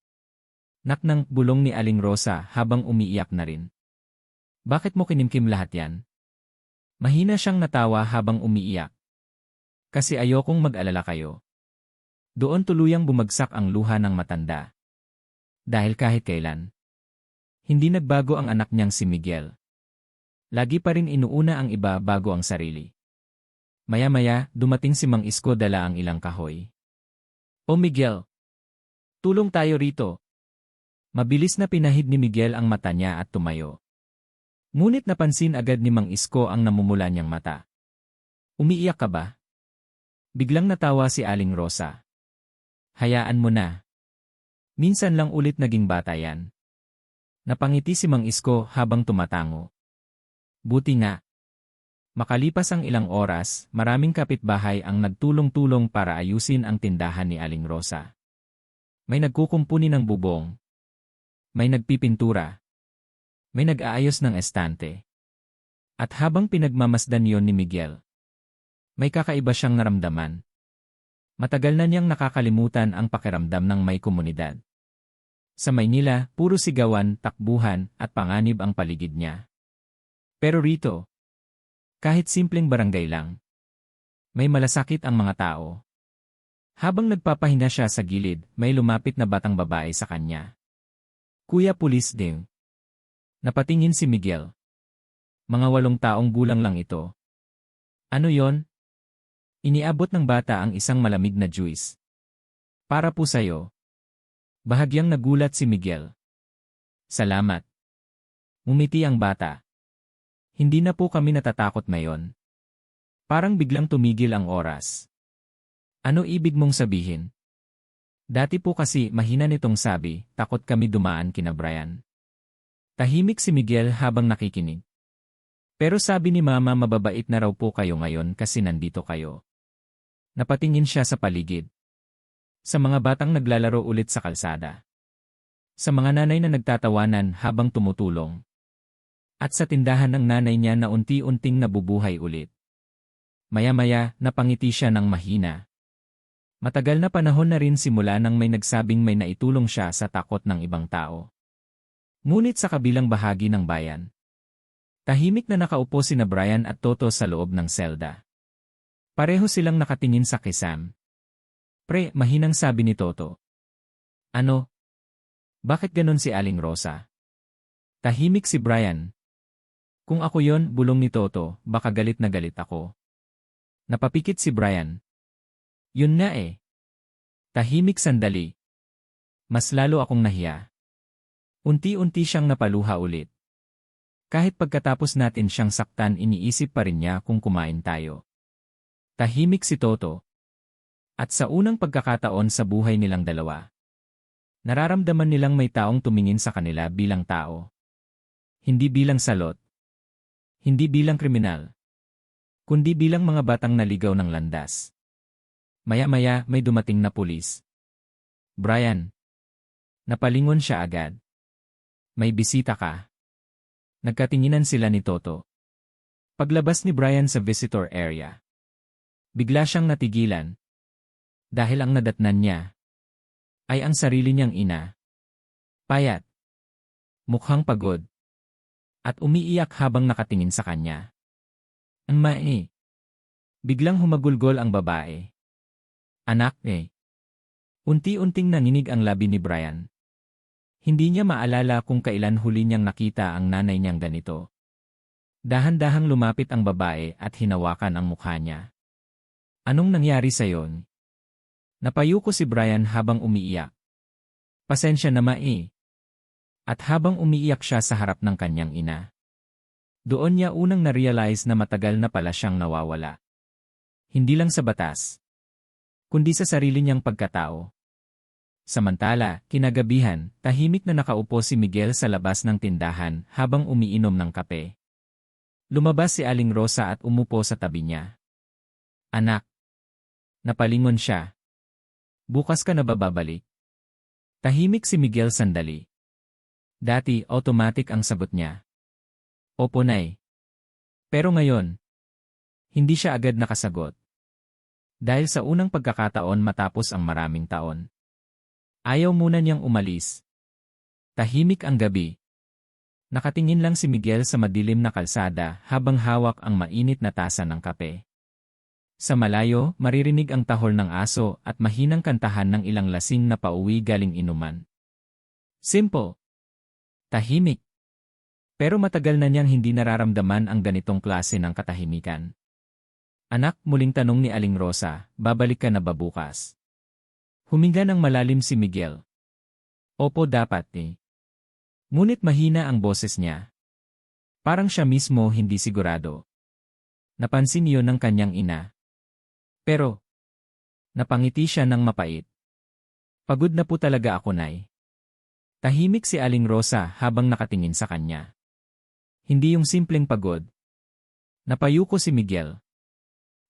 Naknang bulong ni Aling Rosa habang umiiyak na rin. Bakit mo kinimkim lahat yan? Mahina siyang natawa habang umiiyak. Kasi ayokong mag-alala kayo. Doon tuluyang bumagsak ang luha ng matanda. Dahil kahit kailan, hindi nagbago ang anak niyang si Miguel. Lagi pa rin inuuna ang iba bago ang sarili. Maya-maya, dumating si Mang Isko dala ang ilang kahoy. O Miguel! Tulong tayo rito! Mabilis na pinahid ni Miguel ang mata niya at tumayo. Ngunit napansin agad ni Mang Isko ang namumula niyang mata. Umiiyak ka ba? Biglang natawa si Aling Rosa. Hayaan mo na. Minsan lang ulit naging bata yan. Napangiti si Mang Isko habang tumatango. Buti nga. Makalipas ang ilang oras, maraming kapitbahay ang nagtulong-tulong para ayusin ang tindahan ni Aling Rosa. May nagkukumpuni ng bubong. May nagpipintura. May nag-aayos ng estante. At habang pinagmamasdan yon ni Miguel, may kakaiba siyang naramdaman. Matagal na niyang nakakalimutan ang pakiramdam ng may komunidad. Sa Maynila, puro sigawan, takbuhan, at panganib ang paligid niya. Pero rito, kahit simpleng barangay lang, may malasakit ang mga tao. Habang nagpapahinga siya sa gilid, may lumapit na batang babae sa kanya. Kuya Pulis Ding. Napatingin si Miguel. Mga 8 taong gulang lang ito. Ano yon? Iniabot ng bata ang isang malamig na juice. Para po sa'yo. Bahagyang nagulat si Miguel. Salamat. Ngumiti ang bata. Hindi na po kami natatakot ngayon. Parang biglang tumigil ang oras. Ano ibig mong sabihin? Dati po kasi mahina nitong sabi, takot kami dumaan kina Brian. Tahimik si Miguel habang nakikinig. Pero sabi ni Mama mababait na raw po kayo ngayon kasi nandito kayo. Napatingin siya sa paligid. Sa mga batang naglalaro ulit sa kalsada. Sa mga nanay na nagtatawanan habang tumutulong. At sa tindahan ng nanay niya na unti-unting nabubuhay ulit. Maya-maya, napangiti siya ng mahina. Matagal na panahon na rin simula nang may nagsabing may naitulong siya sa takot ng ibang tao. Ngunit sa kabilang bahagi ng bayan, tahimik na nakaupo sina Brian at Toto sa loob ng selda. Pareho silang nakatingin sa kisam. Pre, mahinang sabi ni Toto. Ano? Bakit ganon si Aling Rosa? Tahimik si Brian. Kung ako yon, bulong ni Toto, baka galit na galit ako. Napapikit si Brian. Yun nga eh. Tahimik sandali. Mas lalo akong nahiya. Unti-unti siyang napaluha ulit. Kahit pagkatapos natin siyang saktan, iniisip pa rin niya kung kumain tayo. Tahimik si Toto. At sa unang pagkakataon sa buhay nilang dalawa, nararamdaman nilang may taong tumingin sa kanila bilang tao. Hindi bilang salot. Hindi bilang kriminal. Kundi bilang mga batang naligaw ng landas. Maya-maya may dumating na pulis. Brian. Napalingon siya agad. May bisita ka. Nagkatinginan sila ni Toto. Paglabas ni Brian sa visitor area, bigla siyang natigilan. Dahil ang nadatnan niya ay ang sarili niyang ina. Payat. Mukhang pagod. At umiiyak habang nakatingin sa kanya. Ang mai. Biglang humagulgol ang babae. Anak eh. Unti-unting nanginig ang labi ni Brian. Hindi niya maalala kung kailan huli niyang nakita ang nanay niyang ganito. Dahan-dahang lumapit ang babae at hinawakan ang mukha niya. Anong nangyari sa'yo? Napayo ko si Brian habang umiiyak. Pasensya na At habang umiiyak siya sa harap ng kanyang ina. Doon niya unang na-realize na matagal na pala siyang nawawala. Hindi lang sa batas, kundi sa sarili niyang pagkatao. Samantala, kinagabihan, tahimik na nakaupo si Miguel sa labas ng tindahan habang umiinom ng kape. Lumabas si Aling Rosa at umupo sa tabi niya. Anak. Napalingon siya. Bukas ka na ba babalik? Tahimik si Miguel sandali. Dati, automatic ang sagot niya. Opo, Nay. Pero ngayon, hindi siya agad nakasagot. Dahil sa unang pagkakataon matapos ang maraming taon. Ayaw muna niyang umalis. Tahimik ang gabi. Nakatingin lang si Miguel sa madilim na kalsada habang hawak ang mainit na tasa ng kape. Sa malayo, maririnig ang tahol ng aso at mahinang kantahan ng ilang lasing na pauwi galing inuman. Simple. Tahimik. Pero matagal na niyang hindi nararamdaman ang ganitong klase ng katahimikan. Anak, muling tanong ni Aling Rosa, babalik ka na ba bukas? Huminga ng malalim si Miguel. Opo, dapat Ngunit mahina ang boses niya. Parang siya mismo hindi sigurado. Napansin iyon ng kanyang ina. Pero, napangiti siya ng mapait. Pagod na po talaga ako, Nay. Tahimik si Aling Rosa habang nakatingin sa kanya. Hindi yung simpleng pagod. Napayuko si Miguel.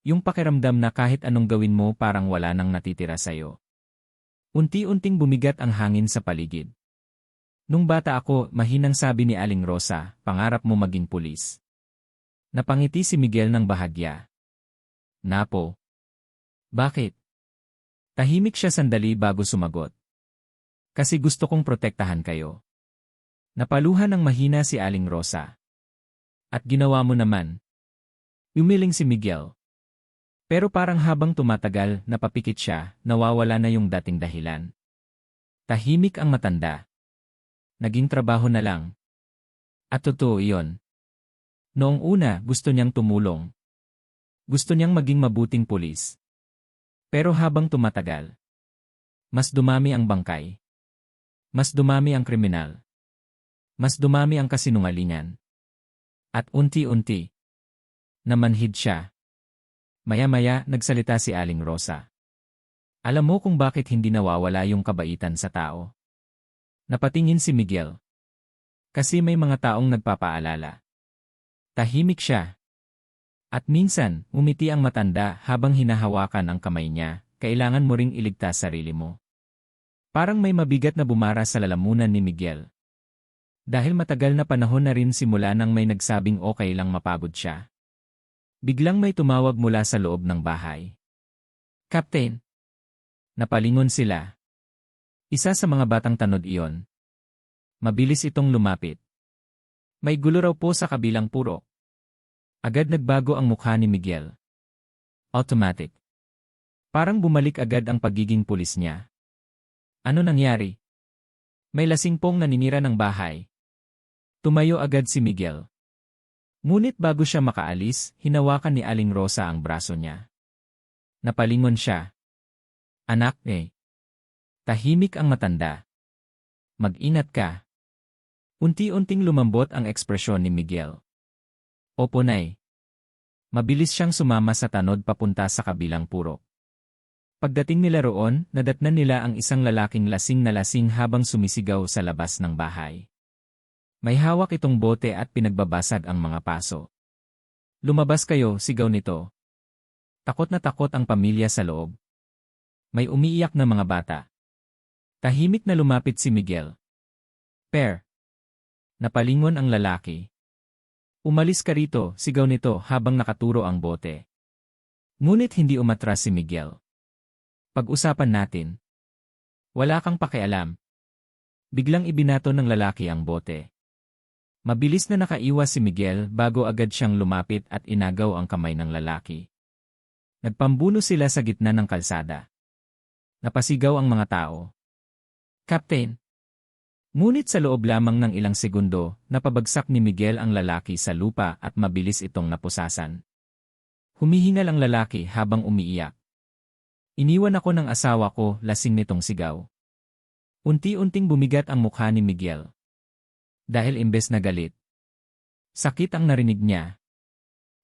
Yung pakiramdam na kahit anong gawin mo parang wala nang natitira sa'yo. Unti-unting bumigat ang hangin sa paligid. Nung bata ako, mahinang sabi ni Aling Rosa, pangarap mo maging pulis. Napangiti si Miguel ng bahagya. Napo. Bakit? Tahimik siya sandali bago sumagot. Kasi gusto kong protektahan kayo. Napaluhan ng mahina si Aling Rosa. At ginawa mo naman. Umiling si Miguel. Pero parang habang tumatagal, napapikit siya, nawawala na yung dating dahilan. Tahimik ang matanda. Naging trabaho na lang. At totoo iyon. Noong una, gusto niyang tumulong. Gusto niyang maging mabuting pulis. Pero habang tumatagal, mas dumami ang bangkay. Mas dumami ang kriminal. Mas dumami ang kasinungalingan. At unti-unti, namanhid siya. Maya-maya, nagsalita si Aling Rosa. Alam mo kung bakit hindi nawawala yung kabaitan sa tao? Napatingin si Miguel. Kasi may mga taong nagpapaalala. Tahimik siya. At minsan, umiti ang matanda habang hinahawakan ang kamay niya, kailangan mo ring iligtas sarili mo. Parang may mabigat na bumara sa lalamunan ni Miguel. Dahil matagal na panahon na rin simula nang may nagsabing okay lang mapagod siya. Biglang may tumawag mula sa loob ng bahay. Captain! Napalingon sila. Isa sa mga batang tanod iyon. Mabilis itong lumapit. May gulo raw po sa kabilang purok. Agad nagbago ang mukha ni Miguel. Automatic. Parang bumalik agad ang pagiging pulis niya. Ano nangyari? May lasing pong naninira ng bahay. Tumayo agad si Miguel. Ngunit bago siya makaalis, hinawakan ni Aling Rosa ang braso niya. Napalingon siya. Anak, Tahimik ang matanda. Mag-ingat ka. Unti-unting lumambot ang ekspresyon ni Miguel. Opo, Nay. Mabilis siyang sumama sa tanod papunta sa kabilang purok. Pagdating nila roon, nadatnan nila ang isang lalaking lasing na lasing habang sumisigaw sa labas ng bahay. May hawak itong bote at pinagbabasag ang mga paso. Lumabas kayo, sigaw nito. Takot na takot ang pamilya sa loob. May umiiyak na mga bata. Tahimik na lumapit si Miguel. Per. Napalingon ang lalaki. Umalis ka rito, sigaw nito habang nakaturo ang bote. Ngunit hindi umatras si Miguel. Pag-usapan natin. Wala kang pakialam. Biglang ibinato ng lalaki ang bote. Mabilis na nakaiwas si Miguel bago agad siyang lumapit at inagaw ang kamay ng lalaki. Nagpambuno sila sa gitna ng kalsada. Napasigaw ang mga tao. Captain! Ngunit sa loob lamang ng ilang segundo, napabagsak ni Miguel ang lalaki sa lupa at mabilis itong napusasan. Humihingal ang lalaki habang umiiyak. Iniwan ako ng asawa ko, lasing nitong sigaw. Unti-unting bumigat ang mukha ni Miguel. Dahil imbes na galit, sakit ang narinig niya.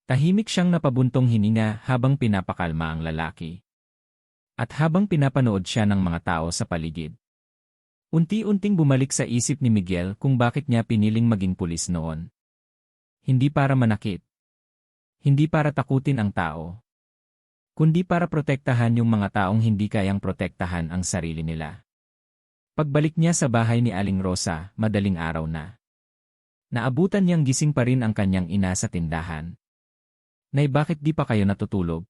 Tahimik siyang napabuntong hininga habang pinapakalma ang lalaki. At habang pinapanood siya ng mga tao sa paligid. Unti-unting bumalik sa isip ni Miguel kung bakit niya piniling maging pulis noon. Hindi para manakit. Hindi para takutin ang tao. Kundi para protektahan yung mga taong hindi kayang protektahan ang sarili nila. Pagbalik niya sa bahay ni Aling Rosa, madaling araw na. Naabutan niyang gising pa rin ang kanyang ina sa tindahan. Nay, bakit di pa kayo natutulog?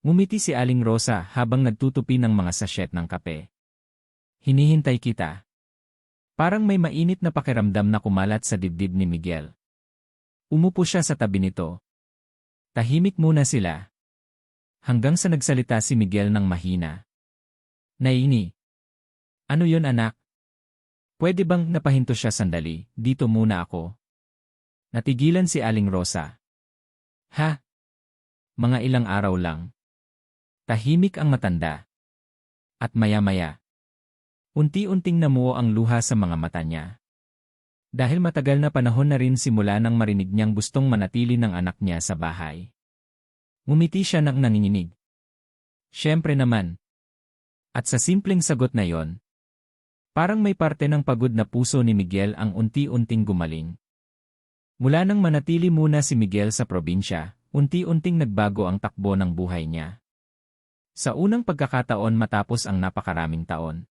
Ngumiti si Aling Rosa habang nagtutupi ng mga sachet ng kape. Hinihintay kita. Parang may mainit na pakiramdam na kumalat sa dibdib ni Miguel. Umupo siya sa tabi nito. Tahimik muna sila. Hanggang sa nagsalita si Miguel ng mahina. Naini. Ano yon, anak? Pwede bang napahinto siya sandali, dito muna ako? Natigilan si Aling Rosa. Ha? Mga ilang araw lang. Tahimik ang matanda. At maya-maya, unti-unting namuo ang luha sa mga mata niya. Dahil matagal na panahon na rin simula nang marinig niyang gustong manatili ng anak niya sa bahay. Ngumiti siya ng nanginginig. Siyempre naman. At sa simpleng sagot na yon, parang may parte ng pagod na puso ni Miguel ang unti-unting gumaling. Mula nang manatili muna si Miguel sa probinsya, unti-unting nagbago ang takbo ng buhay niya. Sa unang pagkakataon matapos ang napakaraming taon,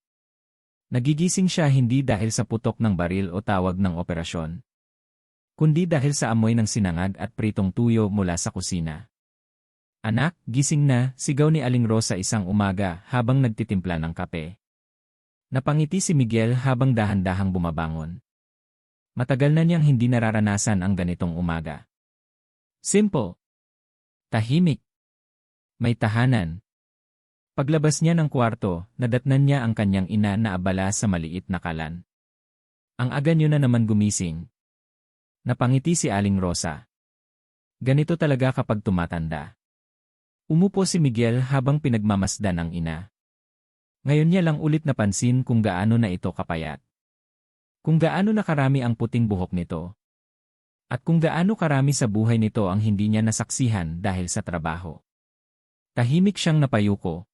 nagigising siya hindi dahil sa putok ng baril o tawag ng operasyon, kundi dahil sa amoy ng sinangag at pritong tuyo mula sa kusina. Anak, gising na, sigaw ni Aling Rosa isang umaga habang nagtitimpla ng kape. Napangiti si Miguel habang dahan-dahang bumabangon. Matagal na niyang hindi nararanasan ang ganitong umaga. Simple. Tahimik. May tahanan. Paglabas niya ng kwarto, nadatnan niya ang kanyang ina na abala sa maliit na kalan. Ang aga niyo na naman gumising. Napangiti si Aling Rosa. Ganito talaga kapag tumatanda. Umupo si Miguel habang pinagmamasdan ang ina. Ngayon niya lang ulit napansin kung gaano na ito kapayat. Kung gaano nakarami ang puting buhok nito. At kung gaano karami sa buhay nito ang hindi niya nasaksihan dahil sa trabaho. Tahimik siyang napayuko.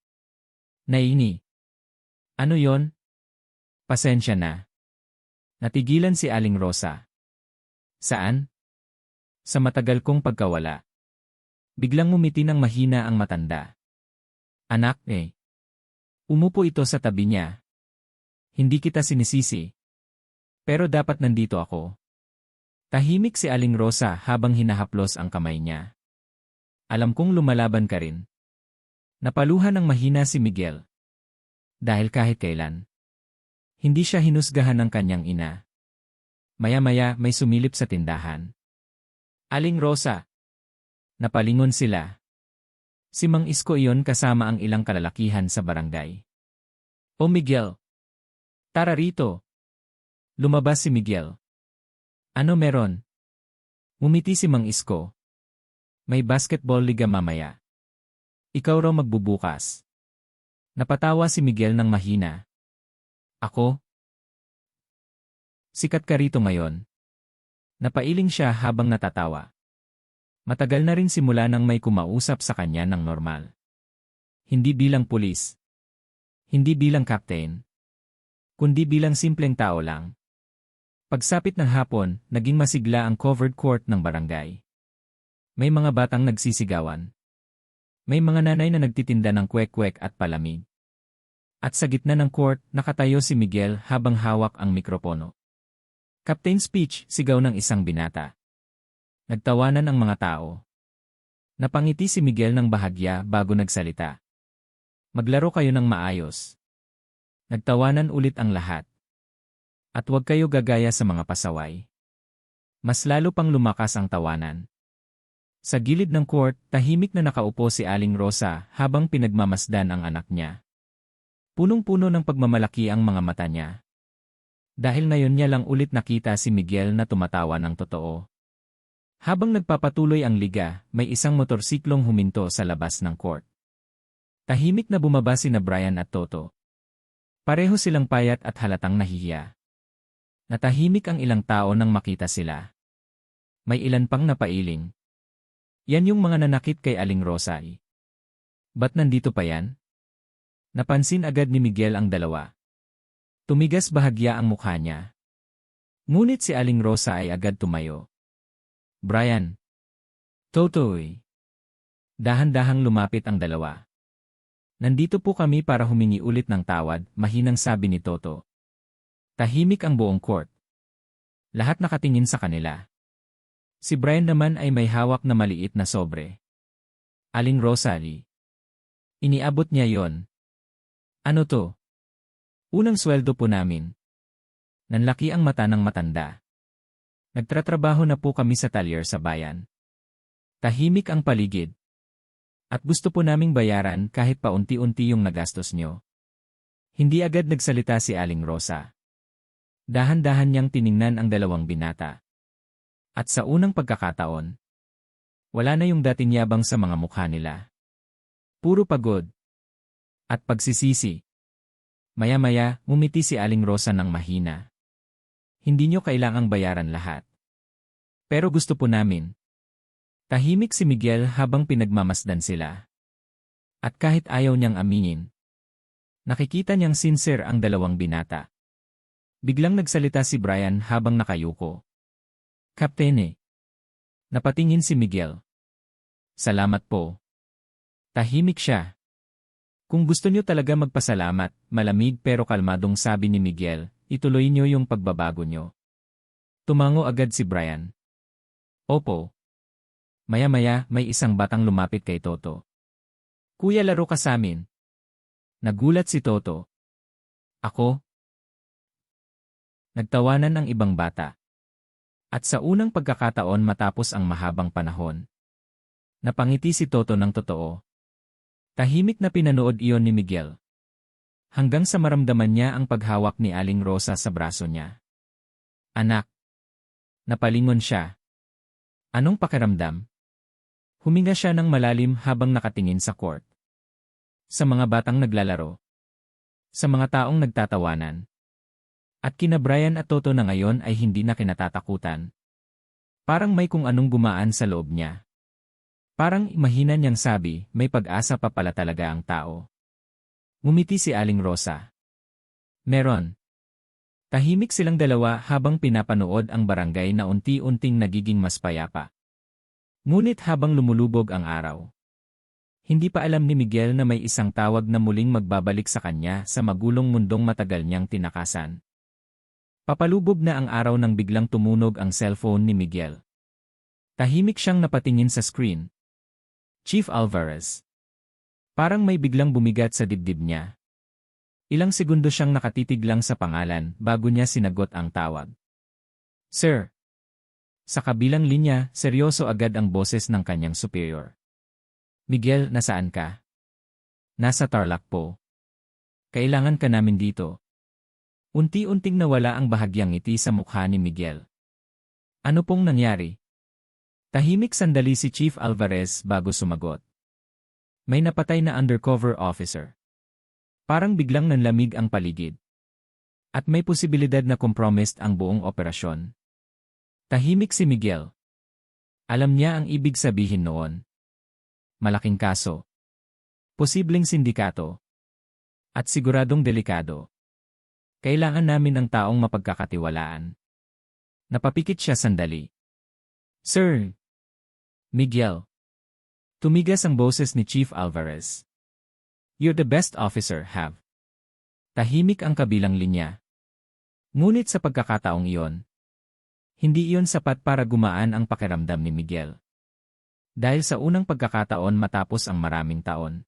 Naini. Ano yon? Pasensya na. Natigilan si Aling Rosa. Saan? Sa matagal kong pagkawala. Biglang ngumiti ng mahina ang matanda. Anak, Umupo ito sa tabi niya. Hindi kita sinisisi. Pero dapat nandito ako. Tahimik si Aling Rosa habang hinahaplos ang kamay niya. Alam kong lumalaban ka rin. Napaluhan ng mahina si Miguel. Dahil kahit kailan, hindi siya hinusgahan ng kanyang ina. Maya-maya may sumilip sa tindahan. Aling Rosa. Napalingon sila. Si Mang Isko iyon kasama ang ilang kalalakihan sa barangay. O Miguel. Tara rito. Lumabas si Miguel. Ano meron? Ngumiti si Mang Isko. May basketball liga mamaya. Ikaw raw magbubukas. Napatawa si Miguel ng mahina. Ako? Sikat ka rito ngayon. Napailing siya habang natatawa. Matagal na rin simula nang may kumausap sa kanya ng normal. Hindi bilang pulis. Hindi bilang captain. Kundi bilang simpleng tao lang. Pagsapit ng hapon, naging masigla ang covered court ng barangay. May mga batang nagsisigawan. May mga nanay na nagtitinda ng kwek-kwek at palamig. At sa gitna ng court, nakatayo si Miguel habang hawak ang mikropono. Captain speech, sigaw ng isang binata. Nagtawanan ang mga tao. Napangiti si Miguel ng bahagya bago nagsalita. Maglaro kayo ng maayos. Nagtawanan ulit ang lahat. At huwag kayo gagaya sa mga pasaway. Mas lalo pang lumakas ang tawanan. Sa gilid ng court, tahimik na nakaupo si Aling Rosa habang pinagmamasdan ang anak niya. Punong-puno ng pagmamalaki ang mga mata niya. Dahil ngayon niya lang ulit nakita si Miguel na tumatawa ng totoo. Habang nagpapatuloy ang liga, may isang motorsiklong huminto sa labas ng court. Tahimik na bumaba sina Brian at Toto. Pareho silang payat at halatang nahihiya. Natahimik ang ilang tao nang makita sila. May ilan pang napailing. Yan yung mga nanakit kay Aling Rosa. Ba't nandito pa yan? Napansin agad ni Miguel ang dalawa. Tumigas bahagya ang mukha niya. Ngunit si Aling Rosa ay agad tumayo. Brian. Totoy. Dahan-dahang lumapit ang dalawa. Nandito po kami para humingi ulit ng tawad, mahinang sabi ni Toto. Tahimik ang buong court. Lahat nakatingin sa kanila. Si Brian naman ay may hawak na maliit na sobre. Aling Rosalie. Iniabot niya yon. Ano to? Unang sweldo po namin. Nanlaki ang mata ng matanda. Nagtratrabaho na po kami sa talyer sa bayan. Tahimik ang paligid. At gusto po naming bayaran kahit paunti-unti yung nagastos nyo. Hindi agad nagsalita si Aling Rosa. Dahan-dahan niyang tiningnan ang dalawang binata. At sa unang pagkakataon, wala na yung dating yabang sa mga mukha nila. Puro pagod. At pagsisisi. Maya-maya, ngumiti si Aling Rosa ng mahina. Hindi nyo kailangang bayaran lahat. Pero gusto po namin. Tahimik si Miguel habang pinagmamasdan sila. At kahit ayaw niyang aminin, nakikita niyang sincere ang dalawang binata. Biglang nagsalita si Brian habang nakayuko. Kaptene. Napatingin si Miguel. Salamat po. Tahimik siya. Kung gusto niyo talaga magpasalamat, malamig pero kalmadong sabi ni Miguel, ituloy niyo yung pagbabago niyo. Tumango agad si Brian. Opo. Maya-maya, may isang batang lumapit kay Toto. Kuya, laro ka sa amin. Nagulat si Toto. Ako? Nagtawanan ang ibang bata. At sa unang pagkakataon matapos ang mahabang panahon, napangiti si Toto ng totoo. Tahimik na pinanood iyon ni Miguel. Hanggang sa maramdaman niya ang paghawak ni Aling Rosa sa braso niya. Anak. Napalingon siya. Anong pakiramdam? Huminga siya ng malalim habang nakatingin sa court. Sa mga batang naglalaro. Sa mga taong nagtatawanan. At kina Brian at Toto na ngayon ay hindi na kinatatakutan. Parang may kung anong gumaan sa loob niya. Parang mahina niyang sabi, may pag-asa pa pala talaga ang tao. Ngumiti si Aling Rosa. Meron. Tahimik silang dalawa habang pinapanood ang barangay na unti-unting nagiging mas payapa. Ngunit habang lumulubog ang araw, hindi pa alam ni Miguel na may isang tawag na muling magbabalik sa kanya sa magulong mundong matagal niyang tinakasan. Papalubog na ang araw nang biglang tumunog ang cellphone ni Miguel. Tahimik siyang napatingin sa screen. Chief Alvarez. Parang may biglang bumigat sa dibdib niya. Ilang segundo siyang nakatitig lang sa pangalan bago niya sinagot ang tawag. Sir. Sa kabilang linya, seryoso agad ang boses ng kanyang superior. Miguel, nasaan ka? Nasa Tarlac po. Kailangan ka namin dito. Unti-unting nawala ang bahagyang ngiti sa mukha ni Miguel. Ano pong nangyari? Tahimik sandali si Chief Alvarez bago sumagot. May napatay na undercover officer. Parang biglang nanlamig ang paligid. At may posibilidad na compromised ang buong operasyon. Tahimik si Miguel. Alam niya ang ibig sabihin noon. Malaking kaso. Posibleng sindikato. At siguradong delikado. Kailangan namin ng taong mapagkakatiwalaan. Napapikit siya sandali. Sir. Miguel. Tumigas ang boses ni Chief Alvarez. You're the best officer, have. Tahimik ang kabilang linya. Ngunit sa pagkakataong iyon, hindi iyon sapat para gumaan ang pakiramdam ni Miguel. Dahil sa unang pagkakataon matapos ang maraming taon,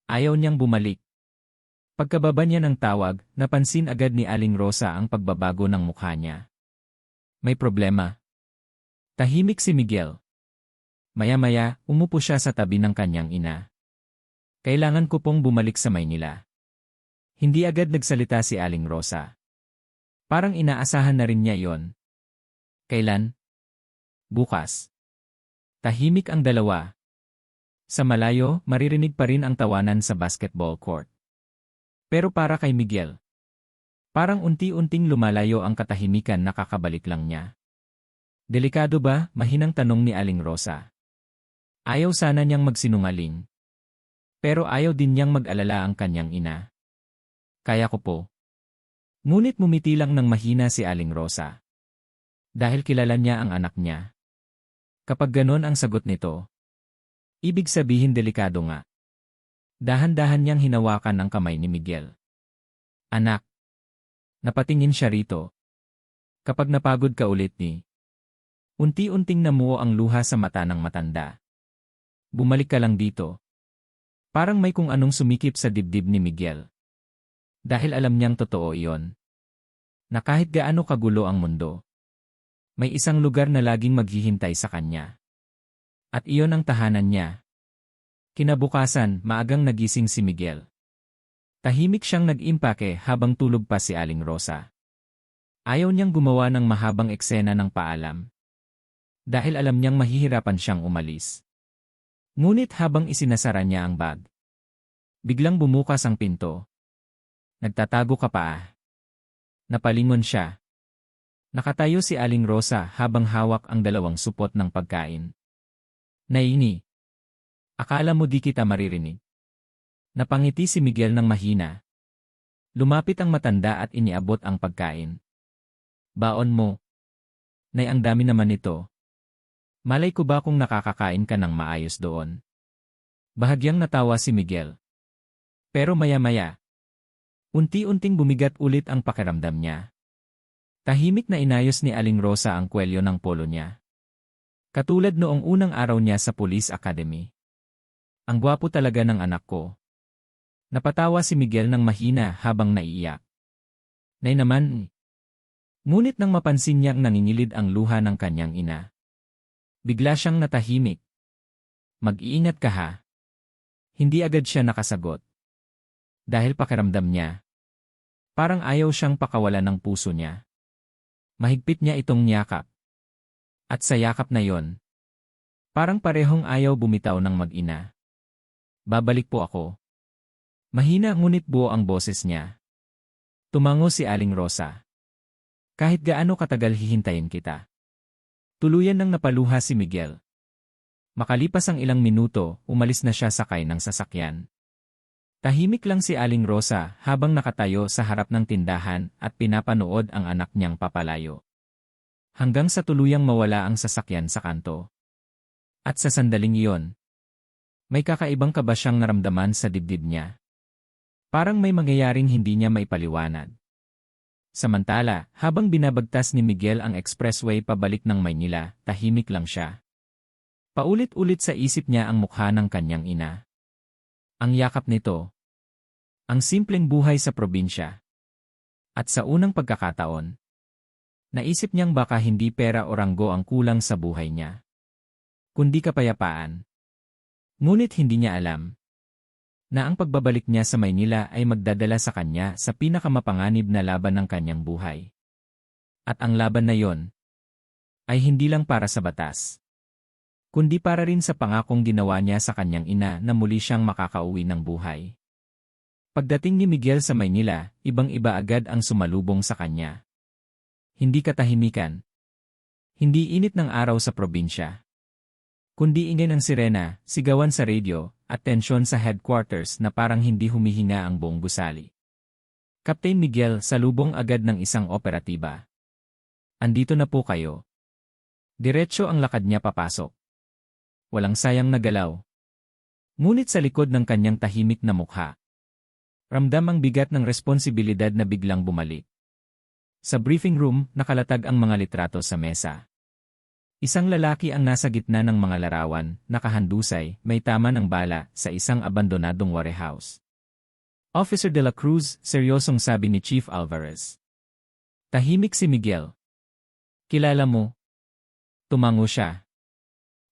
ayaw niyang bumalik. Pagkababa niya ng tawag, napansin agad ni Aling Rosa ang pagbabago ng mukha niya. May problema. Tahimik si Miguel. Maya-maya, umupo siya sa tabi ng kanyang ina. Kailangan ko pong bumalik sa Maynila. Hindi agad nagsalita si Aling Rosa. Parang inaasahan na rin niya iyon. Kailan? Bukas. Tahimik ang dalawa. Sa malayo, maririnig pa rin ang tawanan sa basketball court. Pero para kay Miguel, parang unti-unting lumalayo ang katahimikan na kakabalik lang niya. Delikado ba? Mahinang tanong ni Aling Rosa. Ayaw sana niyang magsinungaling. Pero ayaw din niyang mag-alala ang kanyang ina. Kaya ko po. Ngunit mumiti lang ng mahina si Aling Rosa. Dahil kilala niya ang anak niya. Kapag ganon ang sagot nito, ibig sabihin delikado nga. Dahan-dahan niyang hinawakan ang kamay ni Miguel. Anak. Napatingin siya rito. Kapag napagod ka ulit ni, unti-unting namuo ang luha sa mata ng matanda. Bumalik ka lang dito. Parang may kung anong sumikip sa dibdib ni Miguel. Dahil alam niyang totoo iyon. Na kahit gaano kagulo ang mundo, may isang lugar na laging maghihintay sa kanya. At iyon ang tahanan niya. Kinabukasan, maagang nagising si Miguel. Tahimik siyang nag-impake habang tulog pa si Aling Rosa. Ayaw niyang gumawa ng mahabang eksena ng paalam. Dahil alam niyang mahihirapan siyang umalis. Ngunit habang isinasara niya ang bag, biglang bumukas ang pinto. Nagtatago ka pa. Napalingon siya. Nakatayo si Aling Rosa habang hawak ang dalawang supot ng pagkain. Naini. Akala mo di kita maririnig. Napangiti si Miguel ng mahina. Lumapit ang matanda at iniabot ang pagkain. Baon mo. Nay, ang dami naman ito. Malay ko ba kung nakakakain ka ng maayos doon? Bahagyang natawa si Miguel. Pero maya-maya, unti-unting bumigat ulit ang pakiramdam niya. Tahimik na inayos ni Aling Rosa ang kwelyo ng polo niya. Katulad noong unang araw niya sa Police Academy. Ang gwapo talaga ng anak ko. Napatawa si Miguel ng mahina habang naiiyak. Nay naman. Ngunit nang mapansin niyang nangingilid ang luha ng kanyang ina, bigla siyang natahimik. Mag-iingat ka ha. Hindi agad siya nakasagot. Dahil pakiramdam niya, parang ayaw siyang pakawalan ng puso niya. Mahigpit niya itong niyakap. At sa yakap na yon, parang parehong ayaw bumitaw ng mag-ina. Babalik po ako. Mahina ngunit buo ang boses niya. Tumango si Aling Rosa. Kahit gaano katagal hihintayin kita. Tuluyan nang napaluha si Miguel. Makalipas ang ilang minuto, umalis na siya sakay ng sasakyan. Tahimik lang si Aling Rosa habang nakatayo sa harap ng tindahan at pinapanood ang anak niyang papalayo. Hanggang sa tuluyang mawala ang sasakyan sa kanto. At sa sandaling iyon, may kakaibang kaba siyang naramdaman sa dibdib niya. Parang may mangyayaring hindi niya maipaliwanag. Samantala, habang binabagtas ni Miguel ang expressway pabalik ng Maynila, tahimik lang siya. Paulit-ulit sa isip niya ang mukha ng kanyang ina. Ang yakap nito. Ang simpleng buhay sa probinsya. At sa unang pagkakataon, naisip niyang baka hindi pera o ranggo ang kulang sa buhay niya, kundi kapayapaan. Ngunit hindi niya alam na ang pagbabalik niya sa Maynila ay magdadala sa kanya sa pinakamapanganib na laban ng kanyang buhay. At ang laban na yon ay hindi lang para sa batas, kundi para rin sa pangakong ginawa niya sa kanyang ina na muli siyang makakauwi ng buhay. Pagdating ni Miguel sa Maynila, ibang-iba agad ang sumalubong sa kanya. Hindi katahimikan. Hindi init ng araw sa probinsya. Kundi ingay ng sirena, sigawan sa radyo, at tensyon sa headquarters na parang hindi humihinga ang buong gusali. Captain Miguel salubong agad ng isang operatiba. Andito na po kayo. Diretso ang lakad niya papasok. Walang sayang na galaw. Ngunit sa likod ng kanyang tahimik na mukha, ramdam ang bigat ng responsibilidad na biglang bumalik. Sa briefing room, nakalatag ang mga litrato sa mesa. Isang lalaki ang nasa gitna ng mga larawan, nakahandusay, may tama ng bala, sa isang abandonadong warehouse. Officer de la Cruz, seryosong sabi ni Chief Alvarez. Tahimik si Miguel. Kilala mo? Tumango siya.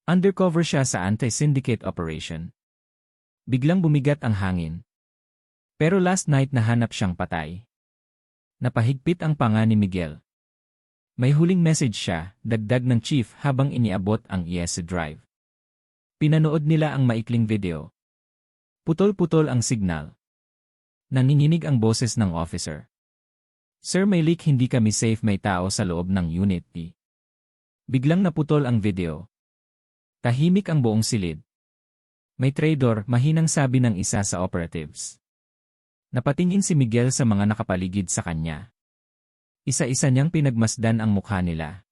Undercover siya sa anti-syndicate operation. Biglang bumigat ang hangin. Pero last night nahanap siyang patay. Napahigpit ang panga ni Miguel. May huling message siya, dagdag ng chief habang iniabot ang ESC drive. Pinanood nila ang maikling video. Putol-putol ang signal. Nanginginig ang boses ng officer. Sir, may leak, hindi kami safe, may tao sa loob ng unit T. Biglang naputol ang video. Tahimik ang buong silid. May traitor, mahinang sabi ng isa sa operatives. Napatingin si Miguel sa mga nakapaligid sa kanya. Isa-isa niyang pinagmasdan ang mukha nila.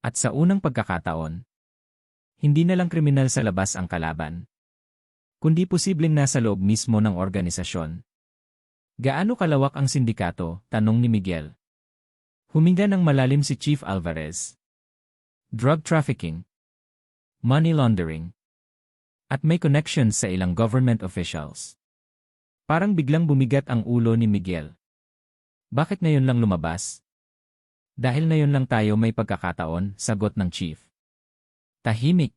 At sa unang pagkakataon, hindi na lang kriminal sa labas ang kalaban, kundi posibleng nasa loob mismo ng organisasyon. Gaano kalawak ang sindikato? Tanong ni Miguel. Huminga ng malalim si Chief Alvarez. Drug trafficking, money laundering, at may connections sa ilang government officials. Parang biglang bumigat ang ulo ni Miguel. Bakit ngayon lang lumabas? Dahil ngayon lang tayo may pagkakataon, sagot ng chief. Tahimik.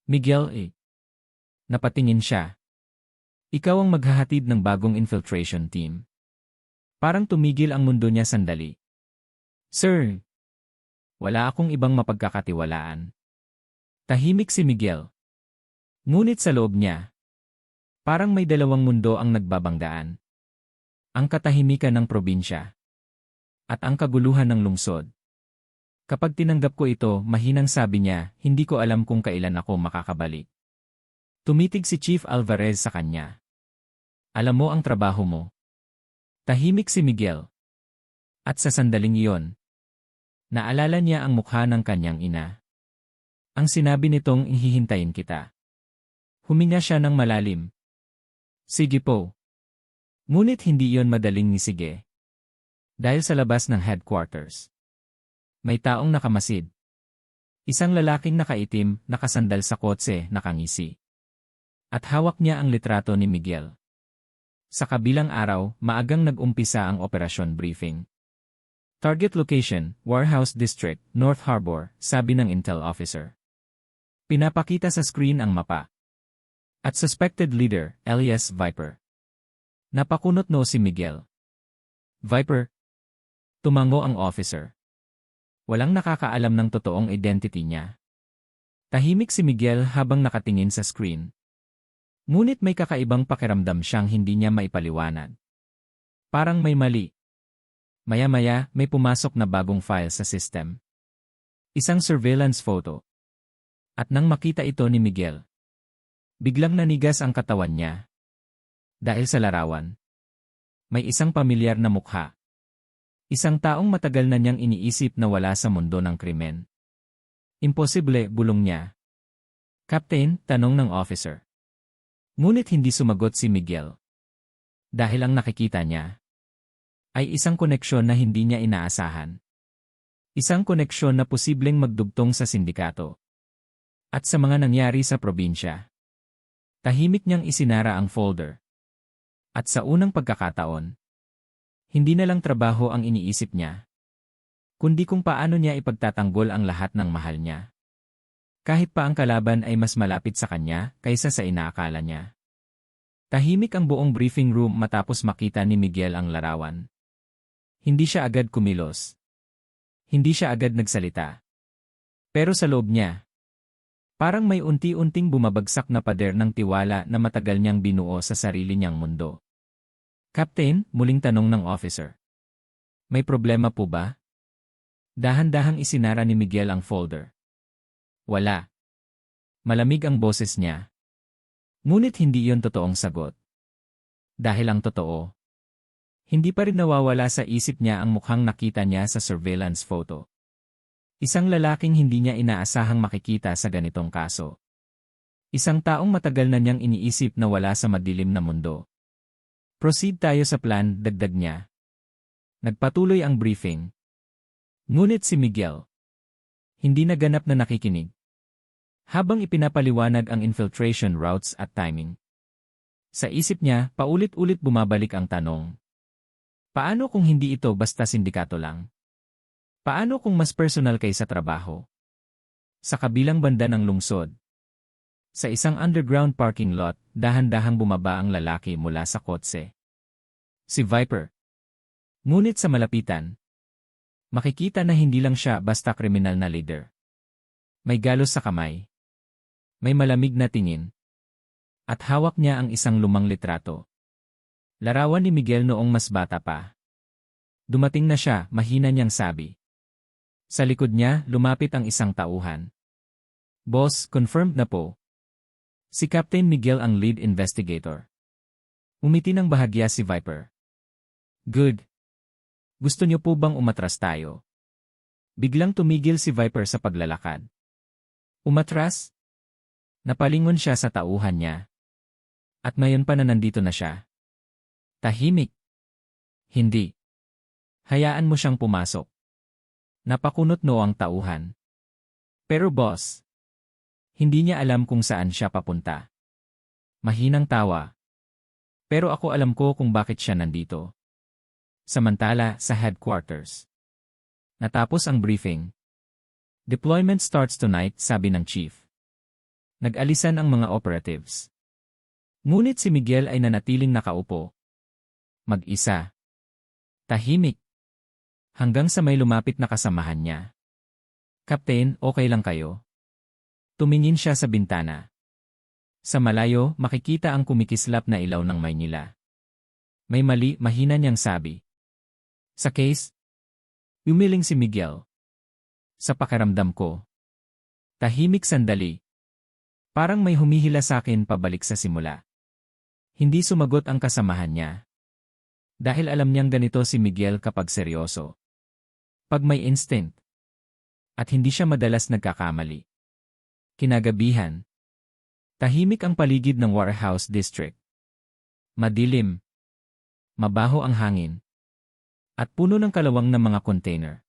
Miguel. Napatingin siya. Ikaw ang maghahatid ng bagong infiltration team. Parang tumigil ang mundo niya sandali. Sir, wala akong ibang mapagkakatiwalaan. Tahimik si Miguel. Ngunit sa loob niya, parang may dalawang mundo ang nagbabanggaan. Ang katahimikan ng probinsya at ang kaguluhan ng lungsod. Kapag tinanggap ko ito, mahinang sabi niya, hindi ko alam kung kailan ako makakabalik. Tumitig si Chief Alvarez sa kanya. Alam mo ang trabaho mo. Tahimik si Miguel. At sa sandaling iyon, naalala niya ang mukha ng kanyang ina. Ang sinabi nitong hihintayin kita. Huminga siya ng malalim. Sige po. Ngunit hindi iyon madaling nisige. Dahil sa labas ng headquarters, may taong nakamasid. Isang lalaking nakaitim, nakasandal sa kotse, nakangisi. At hawak niya ang litrato ni Miguel. Sa kabilang araw, maagang nag-umpisa ang operasyon briefing. Target location, Warehouse District, North Harbor, sabi ng intel officer. Pinapakita sa screen ang mapa. At suspected leader, alias Viper. Napakunot no si Miguel. Viper? Tumango ang officer. Walang nakakaalam ng totoong identity niya. Tahimik si Miguel habang nakatingin sa screen. Ngunit may kakaibang pakiramdam siyang hindi niya maipaliwanag. Parang may mali. Maya-maya, may pumasok na bagong file sa system. Isang surveillance photo. At nang makita ito ni Miguel, biglang nanigas ang katawan niya. Dahil sa larawan, may isang pamilyar na mukha. Isang taong matagal na niyang iniisip na wala sa mundo ng krimen. Imposible, bulong niya. Captain, tanong ng officer. Ngunit hindi sumagot si Miguel. Dahil ang nakikita niya ay isang koneksyon na hindi niya inaasahan. Isang koneksyon na posibleng magdugtong sa sindikato. At sa mga nangyari sa probinsya. Tahimik niyang isinara ang folder. At sa unang pagkakataon, hindi na lang trabaho ang iniisip niya, kundi kung paano niya ipagtatanggol ang lahat ng mahal niya. Kahit pa ang kalaban ay mas malapit sa kanya kaysa sa inaakala niya. Tahimik ang buong briefing room matapos makita ni Miguel ang larawan. Hindi siya agad kumilos. Hindi siya agad nagsalita. Pero sa loob niya, parang may unti-unting bumabagsak na pader ng tiwala na matagal niyang binuo sa sarili niyang mundo. Captain, muling tanong ng officer. May problema po ba? Dahan-dahang isinara ni Miguel ang folder. Wala. Malamig ang boses niya. Ngunit hindi iyon totoong sagot. Dahil ang totoo, hindi pa rin nawawala sa isip niya ang mukhang nakita niya sa surveillance photo. Isang lalaking hindi niya inaasahang makikita sa ganitong kaso. Isang taong matagal na niyang iniisip na wala sa madilim na mundo. Proceed tayo sa plan, dagdag niya. Nagpatuloy ang briefing. Ngunit si Miguel, hindi naganap na nakikinig. Habang ipinapaliwanag ang infiltration routes at timing. Sa isip niya, paulit-ulit bumabalik ang tanong. Paano kung hindi ito basta sindikato lang? Paano kung mas personal kaysa trabaho? Sa kabilang banda ng lungsod. Sa isang underground parking lot, dahan-dahang bumaba ang lalaki mula sa kotse. Si Viper. Ngunit sa malapitan, makikita na hindi lang siya basta kriminal na leader. May galos sa kamay. May malamig na tingin. At hawak niya ang isang lumang litrato. Larawan ni Miguel noong mas bata pa. Dumating na siya, mahina niyang sabi. Sa likod niya, lumapit ang isang tauhan. Boss, confirmed na po. Si Captain Miguel ang lead investigator. Umiti ng bahagya si Viper. Good. Gusto niyo po bang umatras tayo? Biglang tumigil si Viper sa paglalakad. Umatras? Napalingon siya sa tauhan niya. At mayon pa na nandito na siya. Tahimik. Hindi. Hayaan mo siyang pumasok. Napakunot no ang tauhan. Pero boss, hindi niya alam kung saan siya papunta. Mahinang tawa. Pero ako alam ko kung bakit siya nandito. Samantala, sa headquarters. Natapos ang briefing. Deployment starts tonight, sabi ng chief. Nag-alisan ang mga operatives. Ngunit si Miguel ay nanatiling nakaupo. Mag-isa. Tahimik. Hanggang sa may lumapit na kasamahan niya. Kapten, okay lang kayo? Tumingin siya sa bintana. Sa malayo, makikita ang kumikislap na ilaw ng Maynila. May mali, mahina niyang sabi. Sa case, umiling si Miguel. Sa pakiramdam ko. Tahimik sandali. Parang may humihila sa akin pabalik sa simula. Hindi sumagot ang kasamahan niya. Dahil alam niyang ganito si Miguel kapag seryoso. Pag may instinct. At hindi siya madalas nagkakamali. Kinagabihan. Tahimik ang paligid ng warehouse district. Madilim. Mabaho ang hangin. At puno ng kalawang ng mga container.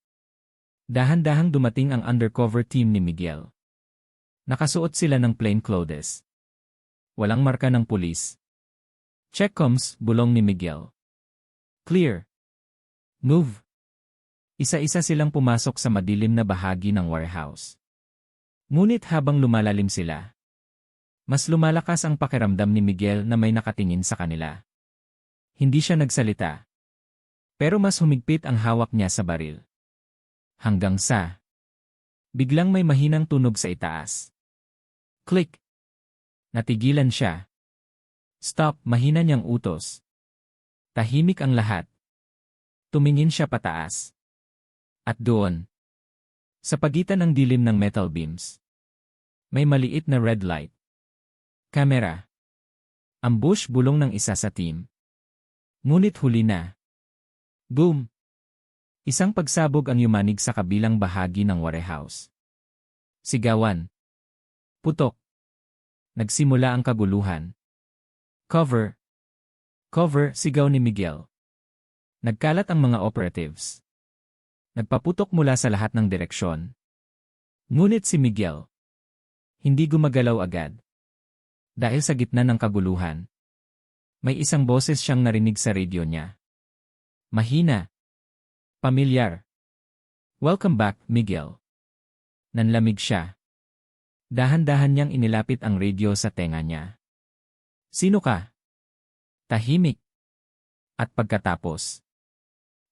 Dahan-dahang dumating ang undercover team ni Miguel. Nakasuot sila ng plain clothes. Walang marka ng pulis. Checkcoms, bulong ni Miguel. Clear. Move. Isa-isa silang pumasok sa madilim na bahagi ng warehouse. Ngunit habang lumalalim sila, mas lumalakas ang pakiramdam ni Miguel na may nakatingin sa kanila. Hindi siya nagsalita. Pero mas humigpit ang hawak niya sa baril. Hanggang sa biglang may mahinang tunog sa itaas. Click. Natigilan siya. Stop, mahina niyang utos. Tahimik ang lahat. Tumingin siya pataas. At doon, sa pagitan ng dilim ng metal beams, may maliit na red light. Kamera. Ambush, bulong ng isa sa team. Ngunit huli na. Boom! Isang pagsabog ang yumanig sa kabilang bahagi ng warehouse. Sigawan. Putok. Nagsimula ang kaguluhan. Cover. Cover, sigaw ni Miguel. Nagkalat ang mga operatives. Nagpaputok mula sa lahat ng direksyon. Ngunit si Miguel, hindi gumagalaw agad. Dahil sa gitna ng kaguluhan, may isang boses siyang narinig sa radio niya. Mahina. Pamilyar. Welcome back, Miguel. Nanlamig siya. Dahan-dahan niyang inilapit ang radio sa tenga niya. Sino ka? Tahimik. At pagkatapos,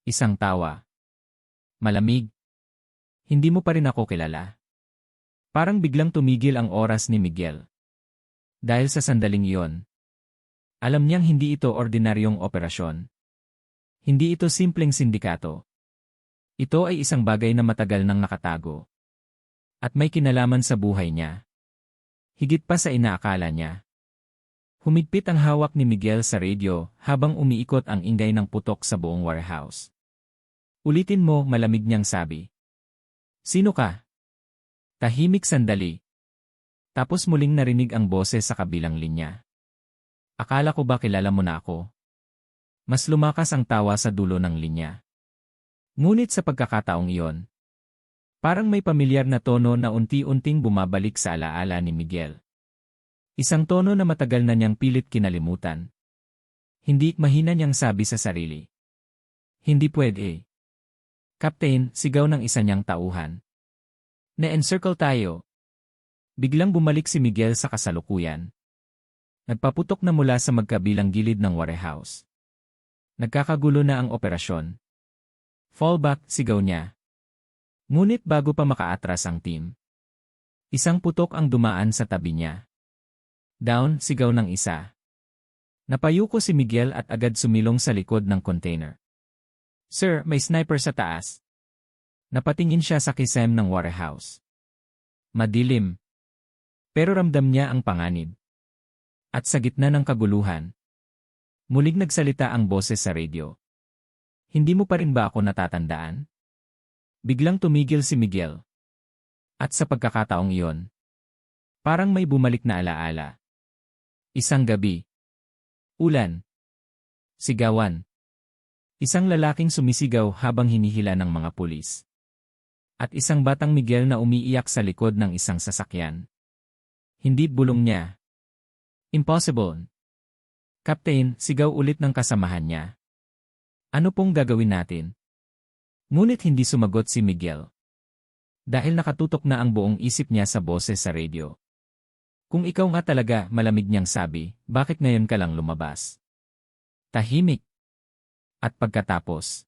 isang tawa. Malamig. Hindi mo pa rin ako kilala. Parang biglang tumigil ang oras ni Miguel. Dahil sa sandaling iyon, alam niyang hindi ito ordinaryong operasyon. Hindi ito simpleng sindikato. Ito ay isang bagay na matagal nang nakatago. At may kinalaman sa buhay niya. Higit pa sa inaakala niya. Humigpit ang hawak ni Miguel sa radio habang umiikot ang ingay ng putok sa buong warehouse. Ulitin mo, malamig niyang sabi. Sino ka? Tahimik sandali. Tapos muling narinig ang boses sa kabilang linya. Akala ko ba kilala mo na ako? Mas lumakas ang tawa sa dulo ng linya. Ngunit sa pagkakataong iyon, parang may pamilyar na tono na unti-unting bumabalik sa alaala ni Miguel. Isang tono na matagal na niyang pilit kinalimutan. Hindi, mahina niyang sabi sa sarili. Hindi pwede. Captain, sigaw ng isa niyang tauhan. Na-encircle tayo. Biglang bumalik si Miguel sa kasalukuyan. Nagpaputok na mula sa magkabilang gilid ng warehouse. Nagkakagulo na ang operasyon. Fallback, sigaw niya. Ngunit bago pa makaatras ang team, isang putok ang dumaan sa tabi niya. Down, sigaw ng isa. Napayuko si Miguel at agad sumilong sa likod ng container. Sir, may sniper sa taas. Napatingin siya sa kisem ng warehouse. Madilim. Pero ramdam niya ang panganib. At sa gitna ng kaguluhan, muling nagsalita ang boses sa radio. Hindi mo pa rin ba ako natatandaan? Biglang tumigil si Miguel. At sa pagkakataong iyon, parang may bumalik na alaala. Isang gabi. Ulan. Sigawan. Isang lalaking sumisigaw habang hinihila ng mga pulis. At isang batang Miguel na umiiyak sa likod ng isang sasakyan. Hindi bulong niya. Impossible. Captain, sigaw ulit ng kasamahan niya. Ano pong gagawin natin? Ngunit hindi sumagot si Miguel. Dahil nakatutok na ang buong isip niya sa boses sa radio. Kung ikaw nga talaga, malamig niyang sabi, bakit ngayon ka lang lumabas? Tahimik. At pagkatapos,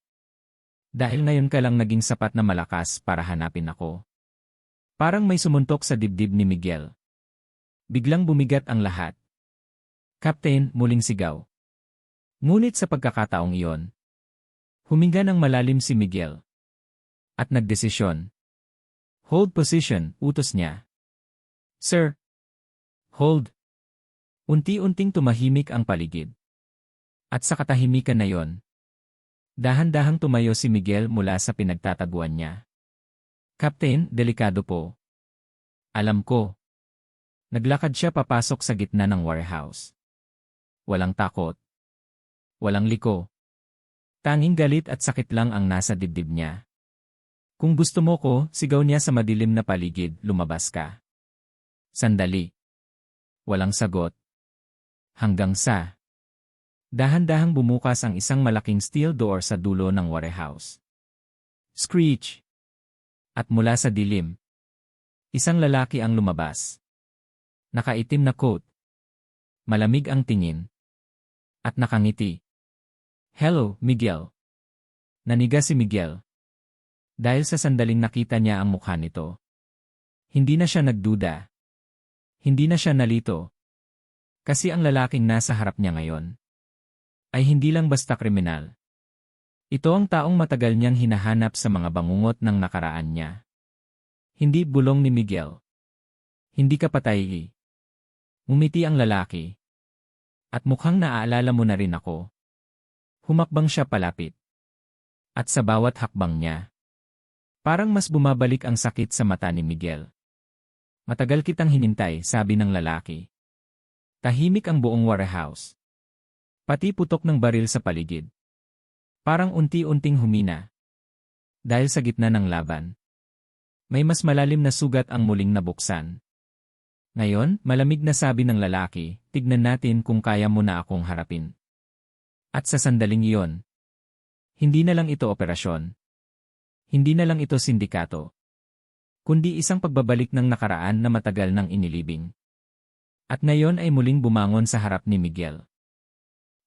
dahil ngayon ka lang naging sapat na malakas para hanapin ako. Parang may sumuntok sa dibdib ni Miguel. Biglang bumigat ang lahat. Captain, muling sigaw. Ngunit sa pagkakataong iyon, huminga ng malalim si Miguel. At nagdesisyon. Hold position, utos niya. Sir. Hold. Unti-unting tumahimik ang paligid. At sa katahimikan na yon, dahan-dahang tumayo si Miguel mula sa pinagtataguan niya. Captain, delikado po. Alam ko. Naglakad siya papasok sa gitna ng warehouse. Walang takot. Walang liko. Tanging galit at sakit lang ang nasa dibdib niya. Kung gusto mo ko, sigaw niya sa madilim na paligid, lumabas ka. Sandali. Walang sagot. Hanggang sa dahan-dahang bumukas ang isang malaking steel door sa dulo ng warehouse. Screech! At mula sa dilim, isang lalaki ang lumabas. Nakaitim na coat. Malamig ang tingin. At nakangiti. Hello, Miguel. Naniga si Miguel. Dahil sa sandaling nakita niya ang mukha nito. Hindi na siya nagduda. Hindi na siya nalito. Kasi ang lalaking nasa harap niya ngayon ay hindi lang basta kriminal. Ito ang taong matagal niyang hinahanap sa mga bangungot ng nakaraan niya. Hindi bulong ni Miguel. Hindi ka patay. Ngumiti ang lalaki. At mukhang naaalala mo na rin ako. Humakbang siya palapit. At sa bawat hakbang niya, parang mas bumabalik ang sakit sa mata ni Miguel. Matagal kitang hinintay, sabi ng lalaki. Tahimik ang buong warehouse. Pati putok ng baril sa paligid. Parang unti-unting humina. Dahil sa gitna ng laban, may mas malalim na sugat ang muling nabuksan. Ngayon, malamig na sabi ng lalaki, tignan natin kung kaya mo na akong harapin. At sa sandaling iyon, hindi na lang ito operasyon. Hindi na lang ito sindikato. Kundi isang pagbabalik ng nakaraan na matagal nang inilibing. At ngayon ay muling bumangon sa harap ni Miguel.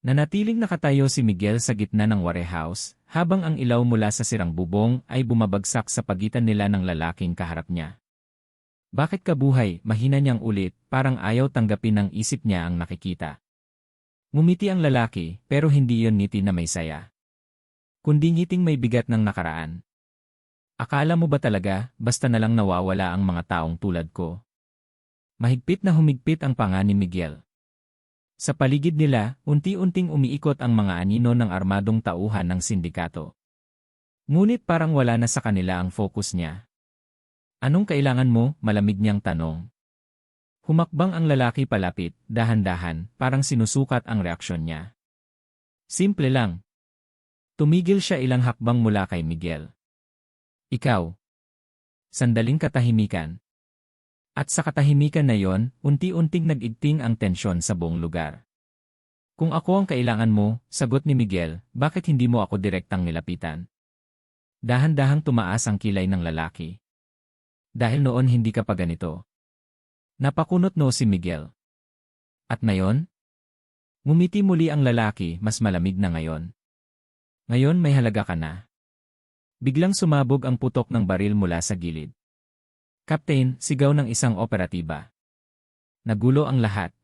Nanatiling nakatayo si Miguel sa gitna ng warehouse, habang ang ilaw mula sa sirang bubong ay bumabagsak sa pagitan nila ng lalaking kaharap niya. Bakit ka buhay? Mahina niyang ulit, parang ayaw tanggapin ng isip niya ang nakikita. Ngumiti ang lalaki, pero hindi yon ngiti na may saya. Kundi ngiting may bigat ng nakaraan. Akala mo ba talaga, basta na lang nawawala ang mga taong tulad ko? Mahigpit na humigpit ang panga ni Miguel. Sa paligid nila, unti-unting umiikot ang mga anino ng armadong tauhan ng sindikato. Ngunit parang wala na sa kanila ang focus niya. Anong kailangan mo? Malamig niyang tanong. Humakbang ang lalaki palapit, dahan-dahan, parang sinusukat ang reaksyon niya. Simple lang. Tumigil siya ilang hakbang mula kay Miguel. Ikaw. Sandaling katahimikan. At sa katahimikan na yon, unti-unting nag-igting ang tensyon sa buong lugar. Kung ako ang kailangan mo, sagot ni Miguel, bakit hindi mo ako direktang nilapitan? Dahan-dahang tumaas ang kilay ng lalaki. Dahil noon hindi ka pa ganito. Napakunot no si Miguel. At ngayon? Ngumiti muli ang lalaki, mas malamig na ngayon. Ngayon may halaga ka na. Biglang sumabog ang putok ng baril mula sa gilid. "Captain," sigaw ng isang operatiba. Nagulo ang lahat.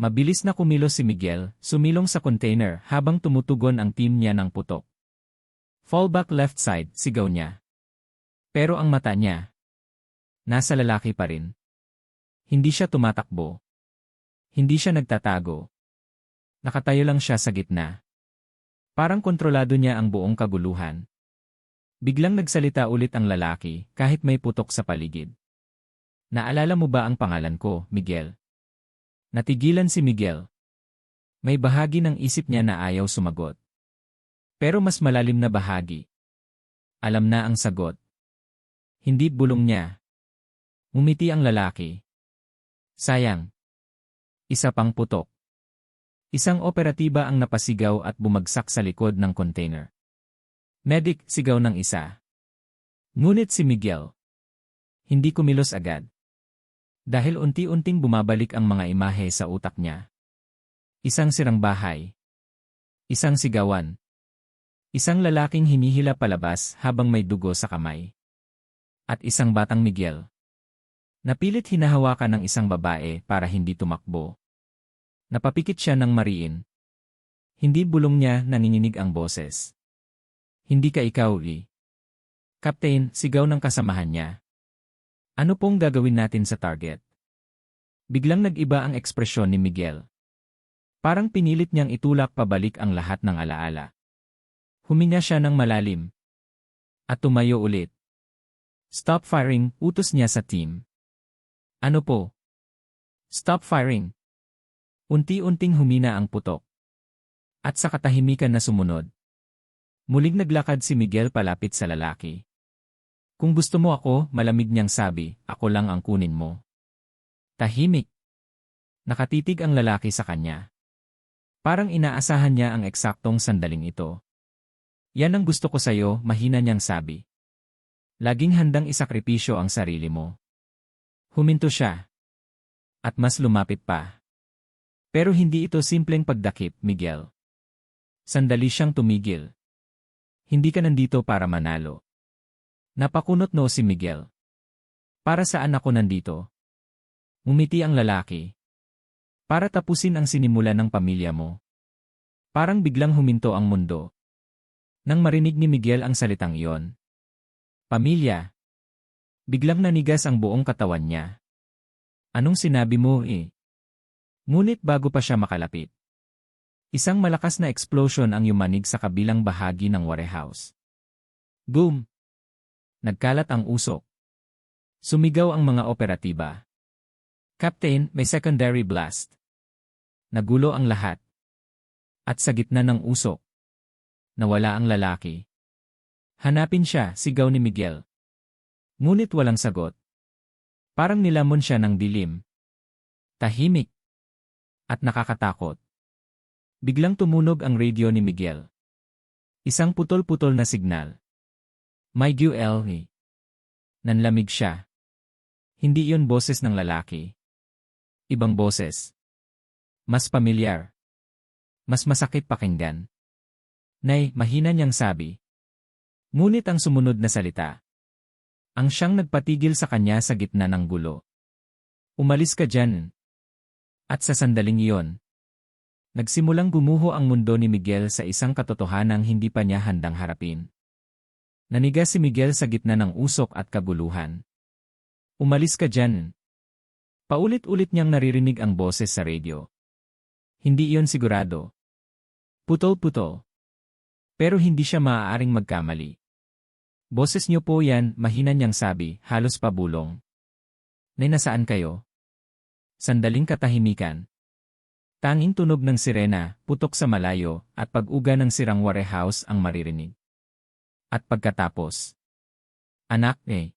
Mabilis na kumilos si Miguel, sumilong sa container habang tumutugon ang team niya ng putok. "Fallback left side," sigaw niya. Pero ang mata niya, nasa lalaki pa rin. Hindi siya tumatakbo. Hindi siya nagtatago. Nakatayo lang siya sa gitna. Parang kontrolado niya ang buong kaguluhan. Biglang nagsalita ulit ang lalaki kahit may putok sa paligid. "Naalala mo ba ang pangalan ko, Miguel?" Natigilan si Miguel. May bahagi ng isip niya na ayaw sumagot. Pero mas malalim na bahagi. Alam na ang sagot. Hindi bulong niya. Ngumiti ang lalaki. "Sayang. Isa pang putok." Isang operatiba ang napasigaw at bumagsak sa likod ng container. "Medic," sigaw ng isa. Ngunit si Miguel, hindi kumilos agad. Dahil unti-unting bumabalik ang mga imahe sa utak niya. Isang sirang bahay. Isang sigawan. Isang lalaking hinihila palabas habang may dugo sa kamay. At isang batang Miguel. Napilit hinahawakan ng isang babae para hindi tumakbo. Napapikit siya ng mariin. Hindi bulong niya, nanginginig ang boses. "Hindi ka ikaw, Lee." "Captain," sigaw ng kasamahan niya. "Ano pong gagawin natin sa target?" Biglang nag-iba ang ekspresyon ni Miguel. Parang pinilit niyang itulak pabalik ang lahat ng alaala. Huminga siya ng malalim. At tumayo ulit. "Stop firing," utos niya sa team. "Ano po?" "Stop firing." Unti-unting humina ang putok. At sa katahimikan na sumunod, muling naglakad si Miguel palapit sa lalaki. "Kung gusto mo ako," malamig niyang sabi, "ako lang ang kunin mo." Tahimik. Nakatitig ang lalaki sa kanya. Parang inaasahan niya ang eksaktong sandaling ito. "Yan ang gusto ko sa'yo," mahina niyang sabi. "Laging handang isakripisyo ang sarili mo." Huminto siya. At mas lumapit pa. Pero hindi ito simpleng pagdakip, Miguel. Sandali siyang tumigil. "Hindi ka nandito para manalo." Napakunot no si Miguel. "Para saan ako nandito?" Ngumiti ang lalaki. "Para tapusin ang sinimulan ng pamilya mo." Parang biglang huminto ang mundo. Nang marinig ni Miguel ang salitang iyon. "Pamilya." Biglang nanigas ang buong katawan niya. "Anong sinabi mo, eh?" Ngunit bago pa siya makalapit, isang malakas na explosion ang yumanig sa kabilang bahagi ng warehouse. Boom! Nagkalat ang usok. Sumigaw ang mga operatiba. "Captain, may secondary blast." Nagulo ang lahat. At sa gitna ng usok, nawala ang lalaki. "Hanapin siya," sigaw ni Miguel. Ngunit walang sagot. Parang nilamon siya ng dilim. Tahimik. At nakakatakot. Biglang tumunog ang radio ni Miguel. Isang putol-putol na signal. "Miguel." Nanlamig siya. Hindi iyon boses ng lalaki. Ibang boses. Mas pamilyar. Mas masakit pakinggan. "Nay," mahina niyang sabi. Ngunit ang sumunod na salita, ang siyang nagpatigil sa kanya sa gitna ng gulo. "Umalis ka dyan." At sa sandaling iyon, nagsimulang gumuho ang mundo ni Miguel sa isang katotohanang hindi pa niya handang harapin. Nanigas si Miguel sa gitna ng usok at kaguluhan. "Umalis ka dyan." Paulit-ulit niyang naririnig ang boses sa radio. Hindi iyon sigurado. Putol-putol. Pero hindi siya maaaring magkamali. "Boses niyo po yan," mahina niyang sabi, halos pabulong. "Nay, nasaan kayo?" Sandaling katahimikan. Tanging tunog ng sirena, putok sa malayo, at pag-uga ng sirang warehouse ang maririnig. At pagkatapos, "Anak, eh."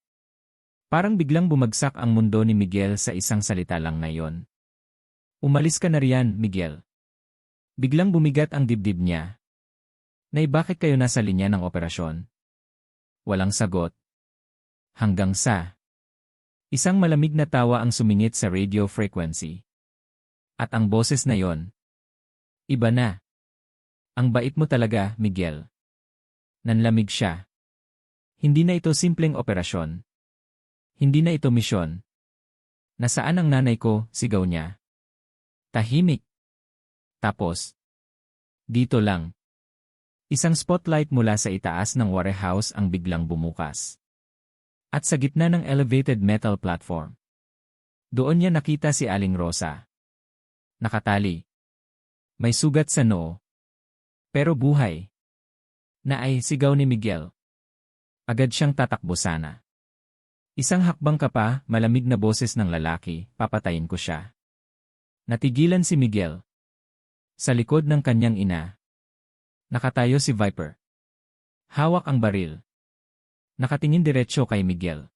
Parang biglang bumagsak ang mundo ni Miguel sa isang salita lang na iyon. "Umalis ka na riyan, Miguel." Biglang bumigat ang dibdib niya. "Nay, bakit kayo nasa linya ng operasyon?" Walang sagot. Hanggang sa isang malamig na tawa ang sumingit sa radio frequency. At ang boses na yon, iba na. "Ang bait mo talaga, Miguel." Nanlamig siya. Hindi na ito simpleng operasyon. Hindi na ito misyon. Nasaan ang nanay ko, sigaw niya. Tahimik. Tapos. Dito lang. Isang spotlight mula sa itaas ng warehouse ang biglang bumukas. At sa gitna ng elevated metal platform. Doon niya nakita si Aling Rosa. Nakatali. May sugat sa noo. Pero buhay. Naay, sigaw ni Miguel. Agad siyang tatakbo sana. Isang hakbang ka pa, malamig na boses ng lalaki, papatayin ko siya. Natigilan si Miguel. Sa likod ng kanyang ina. Nakatayo si Viper. Hawak ang baril. Nakatingin diretsyo kay Miguel.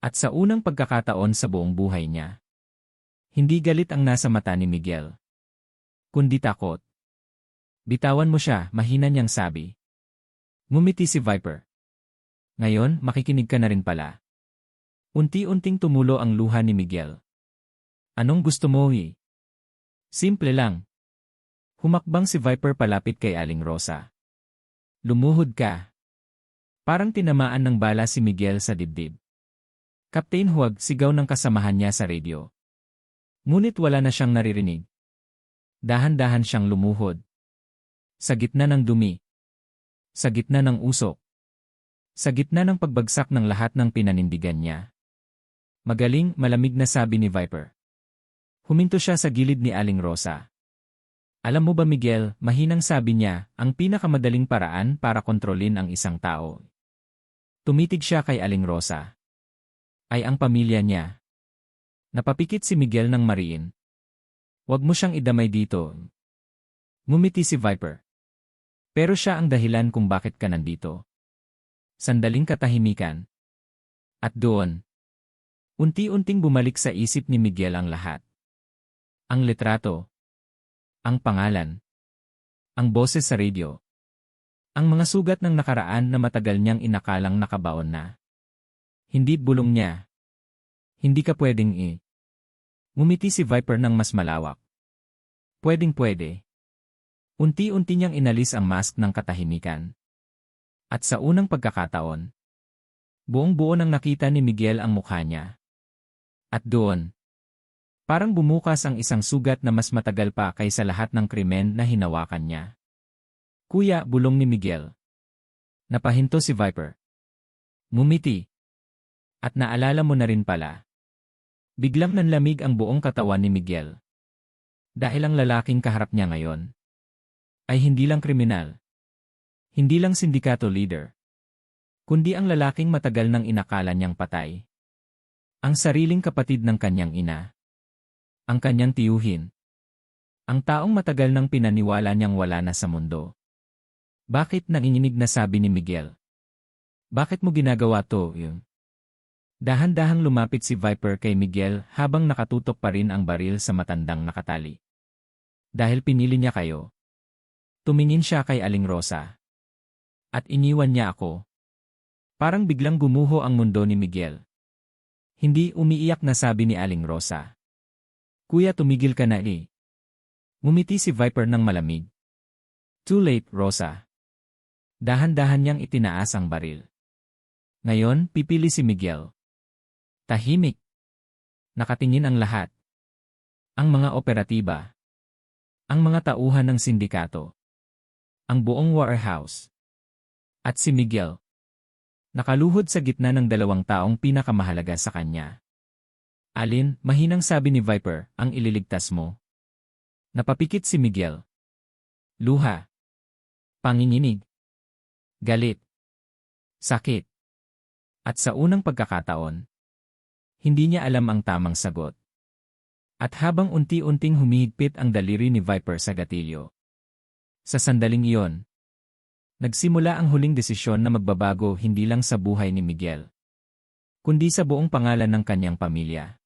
At sa unang pagkakataon sa buong buhay niya. Hindi galit ang nasa mata ni Miguel. Kundi takot. Bitawan mo siya, mahina niyang sabi. Ngumiti si Viper. Ngayon, makikinig ka na rin pala. Unti-unting tumulo ang luha ni Miguel. Anong gusto mo, eh? Simple lang. Humakbang si Viper palapit kay Aling Rosa. Lumuhod ka. Parang tinamaan ng bala si Miguel sa dibdib. Captain Huwag, sigaw ng kasamahan niya sa radio. Ngunit wala na siyang naririnig. Dahan-dahan siyang lumuhod. Sa gitna ng dumi. Sa gitna ng usok. Sa gitna ng pagbagsak ng lahat ng pinanindigan niya. Magaling, malamig na sabi ni Viper. Huminto siya sa gilid ni Aling Rosa. Alam mo ba Miguel, mahinang sabi niya, ang pinakamadaling paraan para kontrolin ang isang tao. Tumitig siya kay Aling Rosa. Ay ang pamilya niya. Napapikit si Miguel ng mariin. Huwag mo siyang idamay dito. Ngumiti si Viper. Pero siya ang dahilan kung bakit ka nandito. Sandaling katahimikan. At doon. Unti-unting bumalik sa isip ni Miguel ang lahat. Ang litrato. Ang pangalan. Ang boses sa radio. Ang mga sugat ng nakaraan na matagal niyang inakalang nakabaon na. Hindi bulong niya. Hindi ka pwedeng Ngumiti si Viper ng mas malawak. Pwedeng-pwede. Unti-unti niyang inalis ang mask ng katahimikan. At sa unang pagkakataon, buong-buo nang nakita ni Miguel ang mukha niya. At doon, parang bumukas ang isang sugat na mas matagal pa kaysa lahat ng krimen na hinawakan niya. Kuya, bulong ni Miguel. Napahinto si Viper. Ngumiti. At naalala mo na rin pala. Biglang nanlamig ang buong katawan ni Miguel. Dahil ang lalaking kaharap niya ngayon ay hindi lang kriminal. Hindi lang sindikato leader. Kundi ang lalaking matagal nang inakala niyang patay. Ang sariling kapatid ng kanyang ina. Ang kanyang tiyuhin. Ang taong matagal nang pinaniwala niyang wala na sa mundo. Bakit nanginginig na sabi ni Miguel? Bakit mo ginagawa to? Dahan-dahang lumapit si Viper kay Miguel habang nakatutok pa rin ang baril sa matandang nakatali. Dahil pinili niya kayo. Tumingin siya kay Aling Rosa. At iniwan niya ako. Parang biglang gumuho ang mundo ni Miguel. Hindi umiiyak na sabi ni Aling Rosa. Kuya tumigil ka na Ngumiti si Viper ng malamig. Too late, Rosa. Dahan-dahan niyang itinaas ang baril. Ngayon, pipili si Miguel. Tahimik. Nakatingin ang lahat. Ang mga operatiba. Ang mga tauhan ng sindikato. Ang buong warehouse. At si Miguel. Nakaluhod sa gitna ng dalawang taong pinakamahalaga sa kanya. Alin, mahinang sabi ni Viper, ang ililigtas mo. Napapikit si Miguel. Luha. Panginginig. Galit. Sakit. At sa unang pagkakataon, hindi niya alam ang tamang sagot. At habang unti-unting humihigpit ang daliri ni Viper sa gatilyo. Sa sandaling iyon, nagsimula ang huling desisyon na magbabago hindi lang sa buhay ni Miguel, kundi sa buong pangalan ng kanyang pamilya.